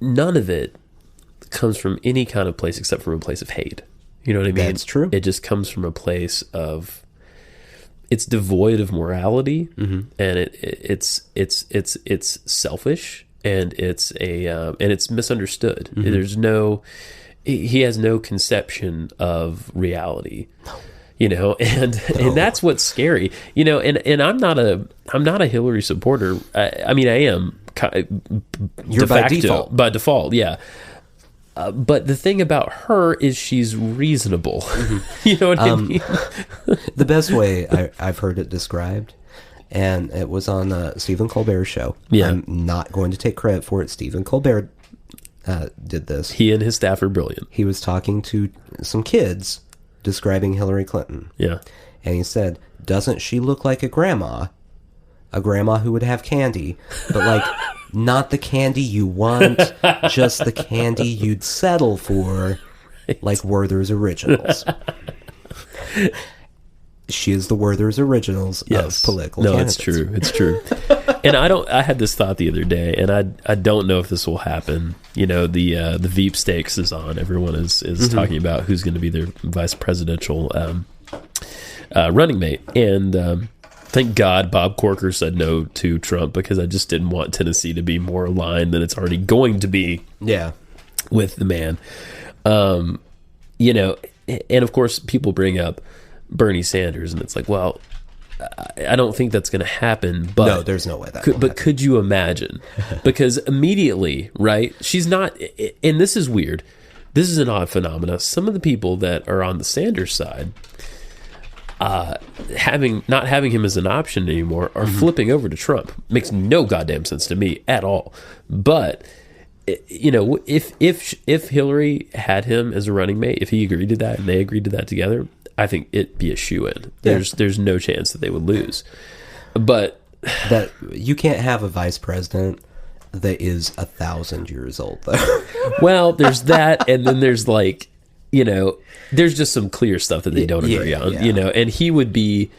none of it comes from any kind of place except from a place of hate. You know what I mean? That's true. It just comes from a place of, it's devoid of morality, mm-hmm. and it's selfish, and it's misunderstood. Mm-hmm. He has no conception of reality. And that's what's scary. And I'm not a Hillary supporter. I mean, I am. You're by default. By default, yeah. But the thing about her is she's reasonable. Mm-hmm. You know what I mean? The best way I've heard it described, and it was on Stephen Colbert's show. Yeah. I'm not going to take credit for it. Stephen Colbert did this. He and his staff are brilliant. He was talking to some kids describing Hillary Clinton. Yeah. And he said, doesn't she look like a grandma? A grandma who would have candy, but like not the candy you want, just the candy you'd settle for, like Werther's Originals. She is the Werther's Originals of political candidates. It's true. It's true. And I had this thought the other day, and I don't know if this will happen. The Veep stakes is on. Everyone is mm-hmm. talking about who's going to be their vice presidential running mate. And thank God Bob Corker said no to Trump, because I just didn't want Tennessee to be more aligned than it's already going to be. Yeah, with the man. And of course people bring up Bernie Sanders, and it's like, well, I don't think that's going to happen. But no, there's no way that. But happen. Could you imagine? Because immediately, right? She's not, and this is weird. This is an odd phenomena. Some of the people that are on the Sanders side, not having him as an option anymore, are mm-hmm. flipping over to Trump. Makes no goddamn sense to me at all. But if Hillary had him as a running mate, if he agreed to that and they agreed to that together, I think it'd be a shoo-in. There's no chance that they would lose. But that you can't have a vice president that is 1,000 years old, though. Well, there's that, and then there's there's just some clear stuff that they don't agree on, and he would be.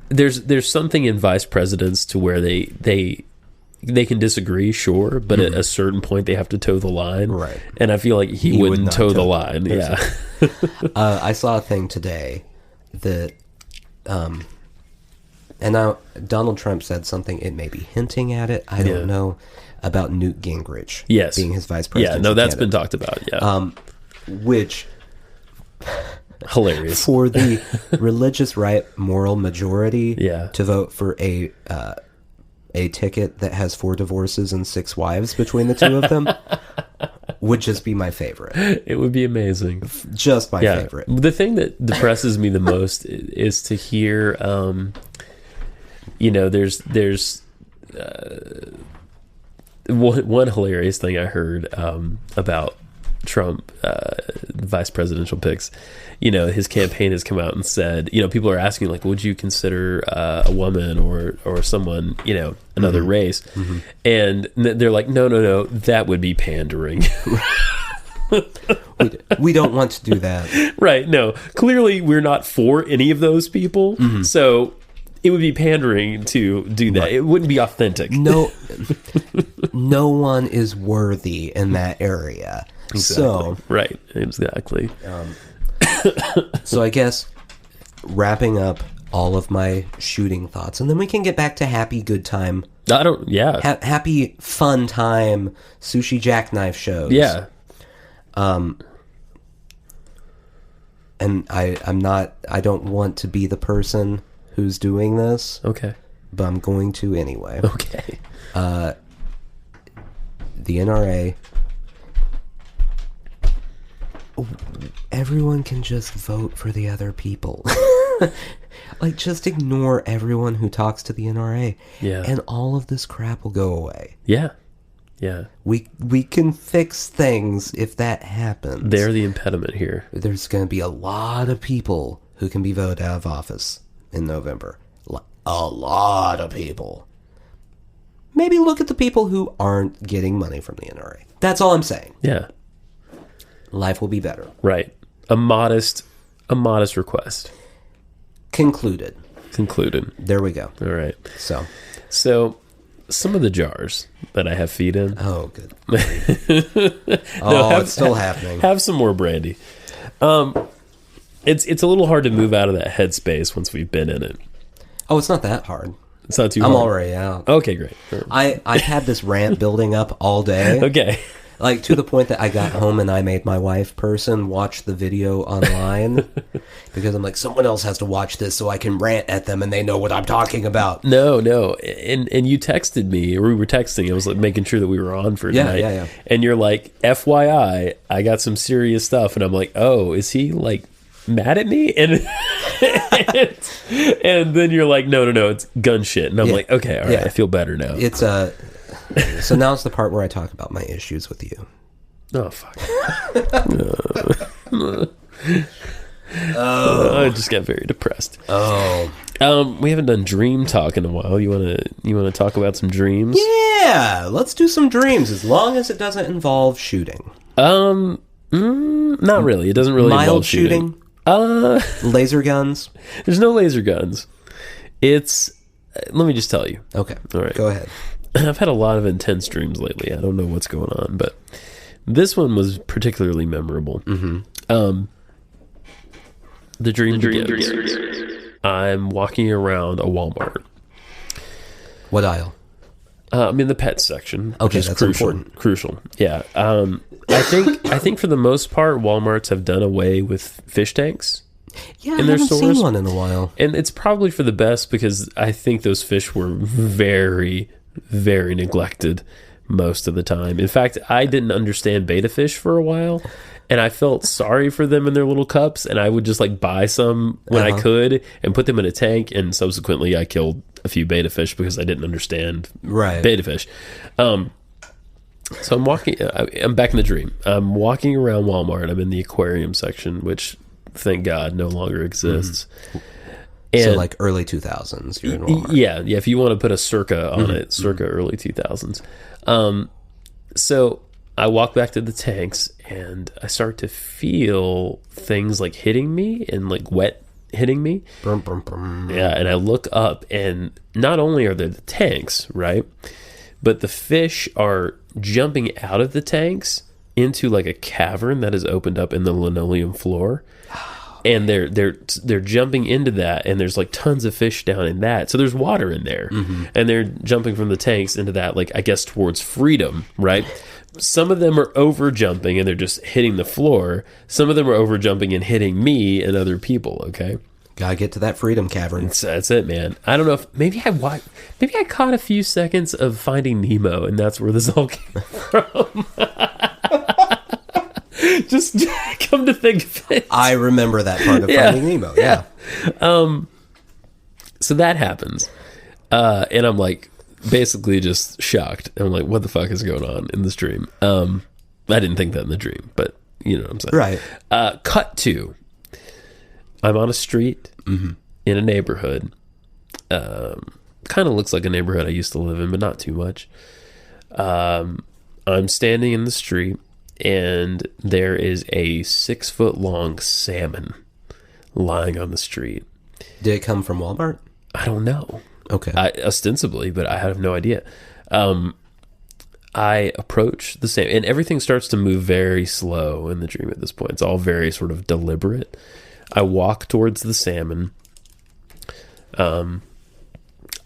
There's something in vice presidents to where they can disagree, sure, but at a certain point they have to toe the line, right? And I feel like he wouldn't toe the line. Yeah. I saw a thing today that, and now Donald Trump said something. It may be hinting at it. I don't know, about Newt Gingrich, being his vice president. Yeah, no, that's been talked about. Yeah, which. Hilarious. For the religious right moral majority to vote for a ticket that has 4 divorces and 6 wives between the two of them would just be my favorite. It would be amazing. Just my favorite. The thing that depresses me the most is to hear, there's one hilarious thing I heard about Trump, vice presidential picks. His campaign has come out and said, people are asking, like, would you consider a woman or someone, another mm-hmm. race? Mm-hmm. And they're like, no, that would be pandering. we don't want to do that. Right. No, clearly we're not for any of those people. Mm-hmm. So it would be pandering to do that. Right. It wouldn't be authentic. No one is worthy in that area. Exactly. So right, exactly. So I guess wrapping up all of my shooting thoughts, and then we can get back to happy good time I don't. Yeah. Happy fun time Sushi Jackknife shows. Yeah. And I don't want to be the person who's doing this, Okay. but I'm going to anyway. Okay. The NRA, everyone can just vote for the other people. Like, just ignore everyone who talks to the NRA. Yeah. And all of this crap will go away. Yeah. Yeah. We can fix things if that happens. They're the impediment here. There's going to be a lot of people who can be voted out of office in November. A lot of people. Maybe look at the people who aren't getting money from the NRA. That's all I'm saying. Yeah. Life will be better. Right. A modest request. Concluded. There we go. All right. So some of the jars that I have feed in. Oh, good. It's still happening. Have some more brandy. It's a little hard to move out of that headspace once we've been in it. Oh, it's not that hard. It's not too I'm hard. already out. Okay, great. I've had this rant building up all day. Okay. Like, to the point that I got home and I made my wife person watch the video online. Because I'm like, someone else has to watch this so I can rant at them and they know what I'm talking about. No. And you texted me, or we were texting. I was like making sure that we were on for tonight. Yeah. And you're like, FYI, I got some serious stuff. And I'm like, oh, is he like mad at me? And and then you're like, no, it's gun shit. And I'm like, okay, all right, I feel better now. It's so now it's the part where I talk about my issues with you. Oh, fuck. I just got very depressed. Oh. We haven't done dream talk in a while. You wanna talk about some dreams? Yeah, let's do some dreams as long as it doesn't involve shooting. Not really. It doesn't really Mild involve shooting. Laser guns. There's no laser guns. It's let me just tell you. Okay. All right. Go ahead. I've had a lot of intense dreams lately. I don't know what's going on, but this one was particularly memorable. Mm-hmm. The dream begins. I'm walking around a Walmart. What aisle? I'm in the pet section. Which Okay, is that's crucial. important. Crucial. Yeah. I think for the most part, Walmarts have done away with fish tanks. Yeah, in I their haven't stores. seen one in a while. And it's probably for the best because I think those fish were very, very neglected most of the time. In fact, I didn't understand betta fish for a while, and I felt sorry for them in their little cups, and I would just like buy some when I could and put them in a tank, and subsequently I killed a few betta fish because I didn't understand betta fish. So I'm walking, I'm back in the dream. I'm walking around Walmart. I'm in the aquarium section, which thank God no longer exists. And So like early 2000s, you're in Walmart. Yeah, if you want to put a circa on it, circa early 2000s. So I walk back to the tanks and I start to feel things like hitting me and like wet hitting me. Brum, brum, brum. Yeah, and I look up and not only are there the tanks, right? But the fish are jumping out of the tanks into like a cavern that is opened up in the linoleum floor. And they're jumping into that, and there's like tons of fish down in that. So there's water in there, and they're jumping from the tanks into that, like I guess towards freedom, right? Some of them are over jumping and they're just hitting the floor. Some of them are over jumping and hitting me and other people. Okay, Gotta get to that freedom cavern. that's it, man. I don't know if maybe I caught a few seconds of Finding Nemo, and that's where this all came from. Just come to think of it. I remember that part of Finding Nemo. Yeah. So that happens. And I'm like basically just shocked. I'm like, what the fuck is going on in this dream? I didn't think that in the dream, but you know what I'm saying. Right. Cut to, I'm on a street in a neighborhood. Kind of looks like a neighborhood I used to live in, but not too much. I'm standing in the street, and there is a 6-foot-long salmon lying on the street. Did it come from Walmart? I don't know. Okay. Ostensibly, but I have no idea. I approach the salmon, and everything starts to move very slow in the dream at this point. It's all very sort of deliberate. I walk towards the salmon.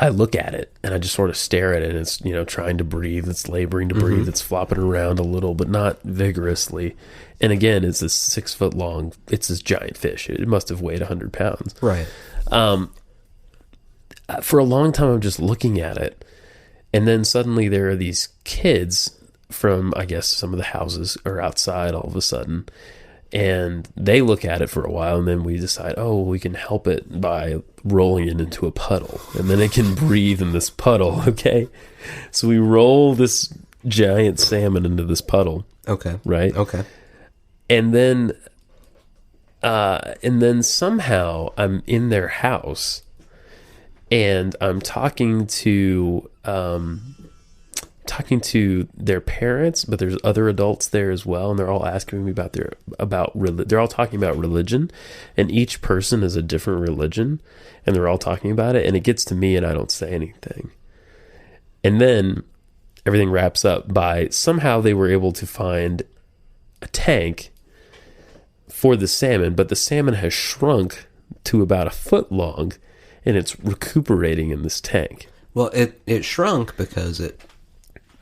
I look at it and I just sort of stare at it. And it's, trying to breathe. It's laboring to breathe. It's flopping around a little, but not vigorously. And again, it's this 6 foot long, it's this giant fish. It must have weighed 100 pounds. Right. For a long time, I'm just looking at it. And then suddenly there are these kids from, I guess, some of the houses are outside all of a sudden. And they look at it for a while, and then we decide, we can help it by rolling it into a puddle. And then it can breathe in this puddle, okay? So we roll this giant salmon into this puddle. Okay. Right? Okay. And then somehow I'm in their house, and I'm talking to their parents, but there's other adults there as well, and they're all asking me they're all talking about religion, and each person is a different religion, and they're all talking about it, and it gets to me and I don't say anything. And then everything wraps up by somehow they were able to find a tank for the salmon, but the salmon has shrunk to about a foot long, and it's recuperating in this tank. Well, it shrunk because it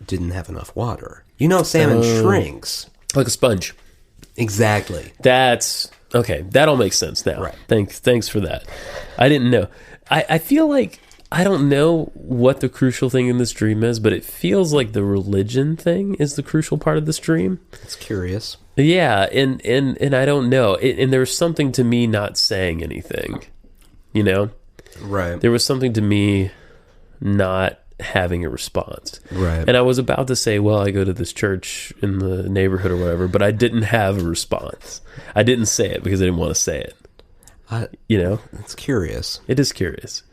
didn't have enough water. Salmon shrinks. Like a sponge. Exactly. That's... Okay, that all makes sense now. Right. Thanks for that. I didn't know. I feel like... I don't know what the crucial thing in this dream is, but it feels like the religion thing is the crucial part of this dream. It's curious. Yeah, and I don't know. And there was something to me not saying anything. Right. There was something to me not having a response. Right. And I was about to say, well, I go to this church in the neighborhood or whatever, but I didn't have a response. I didn't say it because I didn't want to say it. It's curious. It is curious.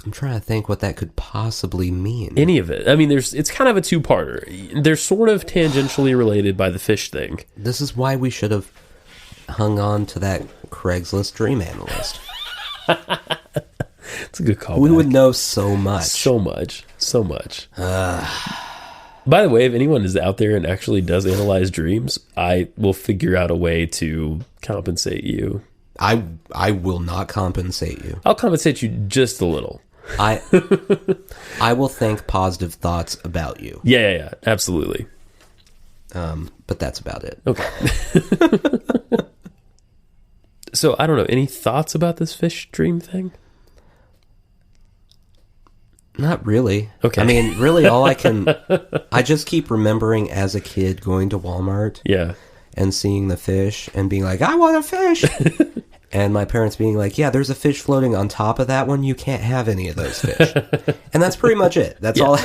I'm trying to think what that could possibly mean. Any of it. I mean, it's kind of a two-parter. They're sort of tangentially related by the fish thing. This is why we should have hung on to that Craigslist dream analyst. It's a good call. We would know so much. So much. By the way, if anyone is out there and actually does analyze dreams, I will figure out a way to compensate you. I will not compensate you. I'll compensate you just a little. I will think positive thoughts about you. Yeah, absolutely. But that's about it. Okay. So, I don't know. Any thoughts about this fish dream thing? Not really. Okay. I mean, really I just keep remembering as a kid going to Walmart. Yeah. And seeing the fish and being like, I want a fish. And my parents being like, yeah, there's a fish floating on top of that one. You can't have any of those fish. And that's pretty much it. That's all.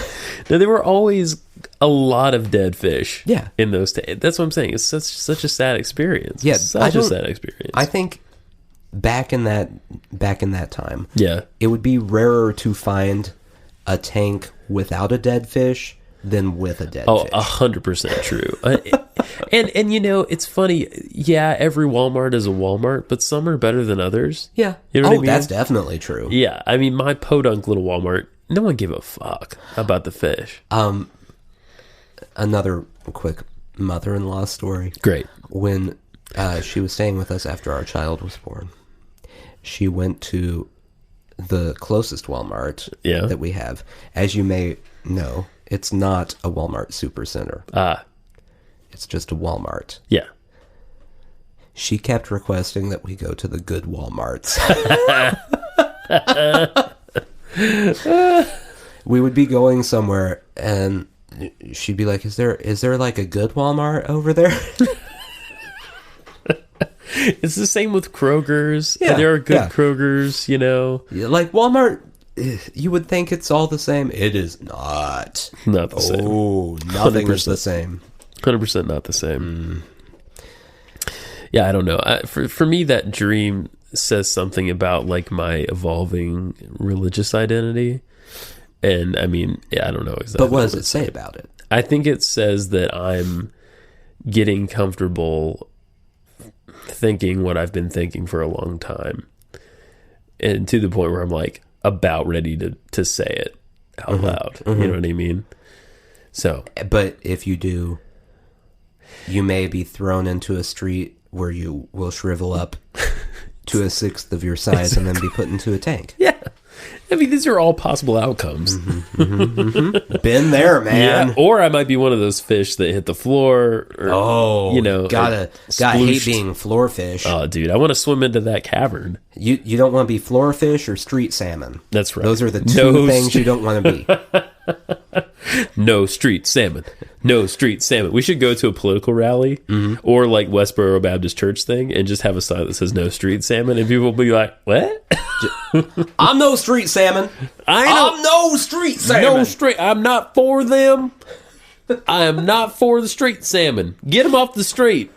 No, there were always a lot of dead fish. Yeah. In those that's what I'm saying. It's such a sad experience. Yeah. Such a sad experience. I think back in that time, yeah, it would be rarer to find a tank without a dead fish than with a dead fish. 100% true. And it's funny. Yeah, every Walmart is a Walmart, but some are better than others. Yeah. You know what I mean? That's definitely true. Yeah. I mean, my podunk little Walmart, no one gave a fuck about the fish. Another quick mother-in-law story. Great. When she was staying with us after our child was born, she went to the closest Walmart that we have. As you may know, it's not a Walmart Supercenter. It's just a Walmart. Yeah. She kept requesting that we go to the good Walmarts. We would be going somewhere and she'd be like, is there like a good Walmart over there? It's the same with Kroger's. Yeah, there are good Kroger's, Like Walmart, you would think it's all the same. It is not. Not the same. Oh, nothing 100%. is the same. 100% not the same. Yeah, I don't know. For me, that dream says something about like my evolving religious identity. And I mean, I don't know exactly. But what does it say about it? I think it says that I'm getting comfortable thinking what I've been thinking for a long time. And to the point where I'm like about ready to say it out loud. You know what I mean? So, but if you do, you may be thrown into a street where you will shrivel up to a sixth of your size and then be put into a tank. Yeah, I mean, these are all possible outcomes. Been there, man. Yeah, or I might be one of those fish that hit the floor. Or, gotta hate being floor fish. Oh, dude, I want to swim into that cavern. You don't want to be floor fish or street salmon. That's right. Those are the two things you don't want to be. No street salmon. No street salmon. We should go to a political rally or like Westboro Baptist Church thing and just have a sign that says no street salmon, and people will be like, what? I'm no street salmon. I'm no street salmon. No street. I'm not for them. I am not for the street salmon. Get them off the street.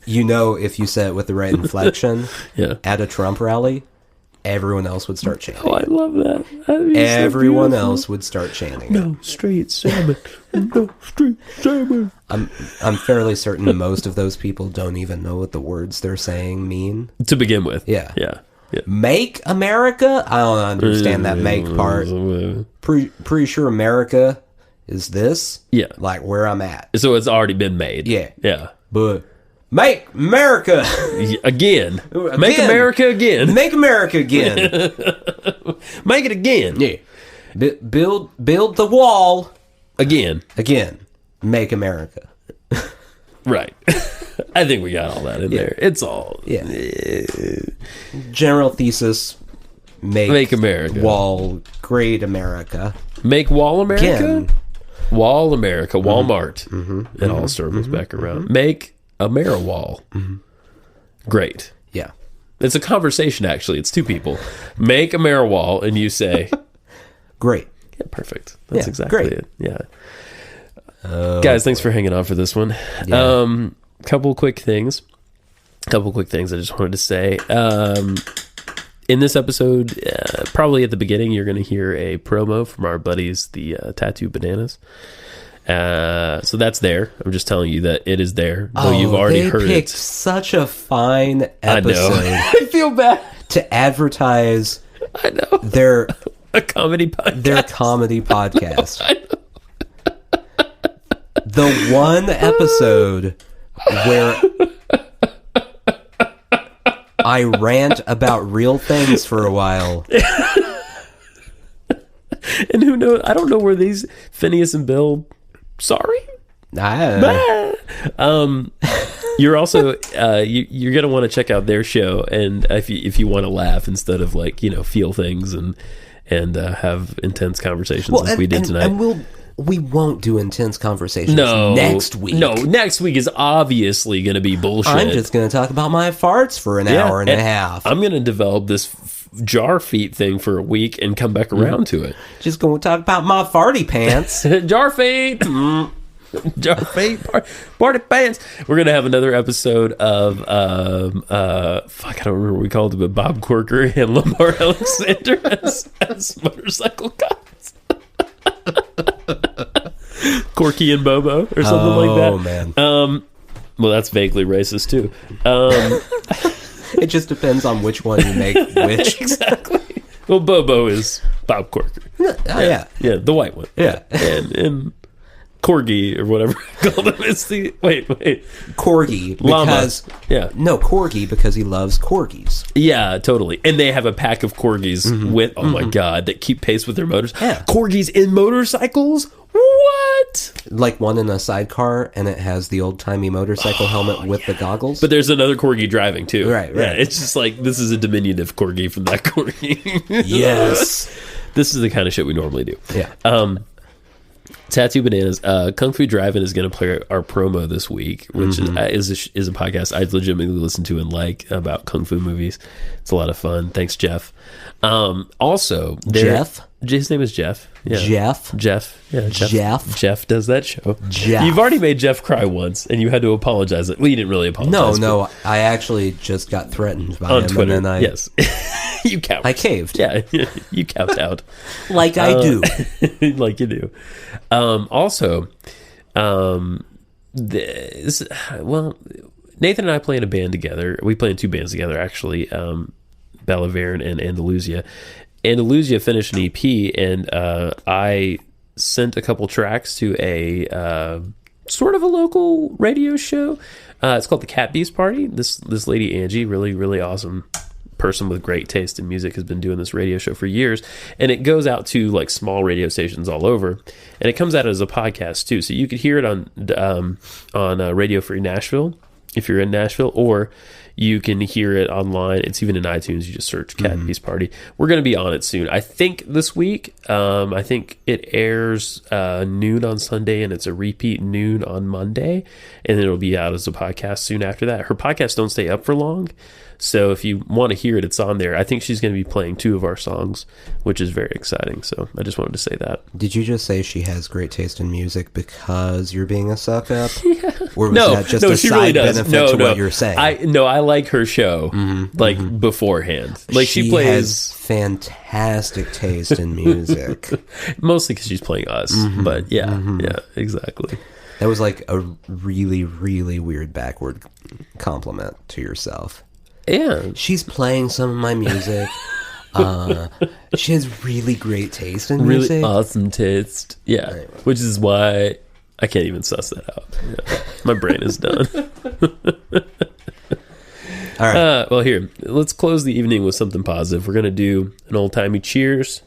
You know, if you said it with the right inflection Yeah. at a Trump rally, everyone else would start chanting. Oh, I love that. That'd be so Everyone beautiful. else would start chanting. No street salmon. No street salmon. I'm fairly certain that most of those people don't even know what the words they're saying mean. To begin with. Yeah. Yeah. Yeah. Make America? I don't understand that make part. Pretty sure America is this. Yeah. Like where I'm at. So it's already been made. Yeah. Yeah. But make America Again. Make America again. Make America again. Make it again. Yeah. Build the wall Again. again. Make America. Right. I think we got all that in there. It's all. Yeah. General thesis. Make America. Wall great America. Make Wall America. Again. Wall America. Walmart. It all circles back around. Make Ameriwall. Great. Yeah. It's a conversation, actually. It's two people. Make Ameriwall, and you say, Great. yeah, perfect. That's Yeah, exactly great. it. Yeah. Guys, thanks for hanging on for this one. Yeah. Couple quick things I just wanted to say. In this episode, probably at the beginning, you're going to hear a promo from our buddies, the Tattoo Bananas. So that's there. I'm just telling you that it is there, though you've already heard They picked it. such a fine I know. episode I feel bad. to advertise I know. their A comedy podcast. their comedy podcast. The one episode where I rant about real things for a while. And who knows? I don't know where these Phineas and Bill. Sorry. You're also you're gonna want to check out their show, and if you want to laugh instead of feel things and have intense conversations we did tonight. And we won't do intense conversations next week. No, next week is obviously going to be bullshit. I'm just going to talk about my farts for an hour and a half. I'm going to develop this jar feet thing for a week and come back around to it. Just going to talk about my farty pants. Jar feet. Jar feet. Party pants. We're going to have another episode of, I don't remember what we called it, but Bob Corker and Lamar Alexander as motorcycle cops. Corky and Bobo or something like that. Oh, man. Well, that's vaguely racist, too. It just depends on which one you make which. Exactly. Well, Bobo is Bob Corker. Oh, yeah. Yeah, the white one. Yeah. And Corgi or whatever I called him. It's the wait. Corgi Llama. because Corgi because he loves corgis. Yeah, totally. And they have a pack of corgis with my god that keep pace with their motors. Yeah. Corgis in motorcycles? What? Like one in a sidecar, and it has the old timey motorcycle helmet with the goggles. But there's another corgi driving too. Right. Yeah, it's just like this is a diminutive corgi from that corgi. Yes. This is the kind of shit we normally do. Yeah. Tattoo Bananas. Kung Fu Drive-In is going to play our promo this week, which is a podcast I legitimately listen to and like about kung fu movies. It's a lot of fun. Thanks, Jeff. Also, Jeff? His name is Jeff. Yeah. Jeff? Yeah, Jeff? Jeff does that show. Jeff. You've already made Jeff cry once, and you had to apologize. Well, you didn't really apologize. No. I actually just got threatened by On him. Twitter. And then Yes. You cowed. I caved. Yeah, you cowed out. Like I do. Like you do. Also, Nathan and I play in a band together. We play in two bands together, actually, Balaverin and Andalusia. Andalusia finished an EP, and I sent a couple tracks to a sort of a local radio show. It's called the Cat Beast Party. This lady, Angie, really, really awesome person with great taste in music has been doing this radio show for years, and it goes out to like small radio stations all over, and it comes out as a podcast too. So you could hear it on Radio Free Nashville if you're in Nashville, or you can hear it online. It's even in iTunes. You just search Cat and Peace Party. We're going to be on it soon. I think this week. I think it airs noon on Sunday, and it's a repeat noon on Monday, and then it'll be out as a podcast soon after that. Her podcasts don't stay up for long, so if you want to hear it, it's on there. I think she's going to be playing 2 of our songs, which is very exciting. So I just wanted to say that. Did you just say she has great taste in music because you're being a suck up? Yeah. Or was that just a she side really does. benefit to what you're saying? I like her show beforehand. Like she plays has fantastic taste in music. Mostly because she's playing us. But yeah, exactly. That was like a really, really weird backward compliment to yourself. Yeah. She's playing some of my music. She has really great taste in music. Really awesome taste. Yeah. Anyway. Which is why I can't even suss that out. Yeah. My brain is done. All right. Well, here, let's close the evening with something positive. We're going to do an old-timey cheers.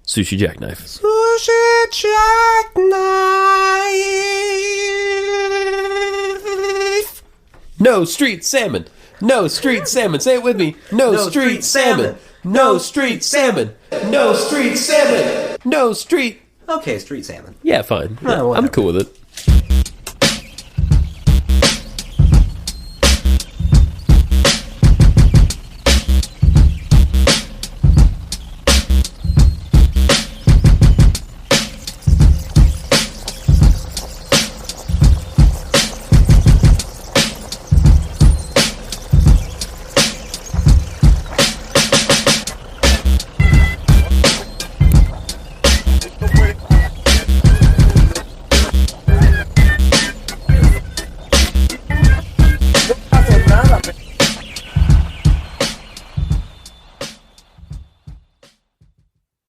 Sushi Jackknife. Sushi Jackknife. No Street Salmon. No Street Salmon. Say it with me. No Street Salmon. No Street Salmon. No Street Salmon. No Street. Okay, Street Salmon. Yeah, fine. Yeah, I'm cool with it.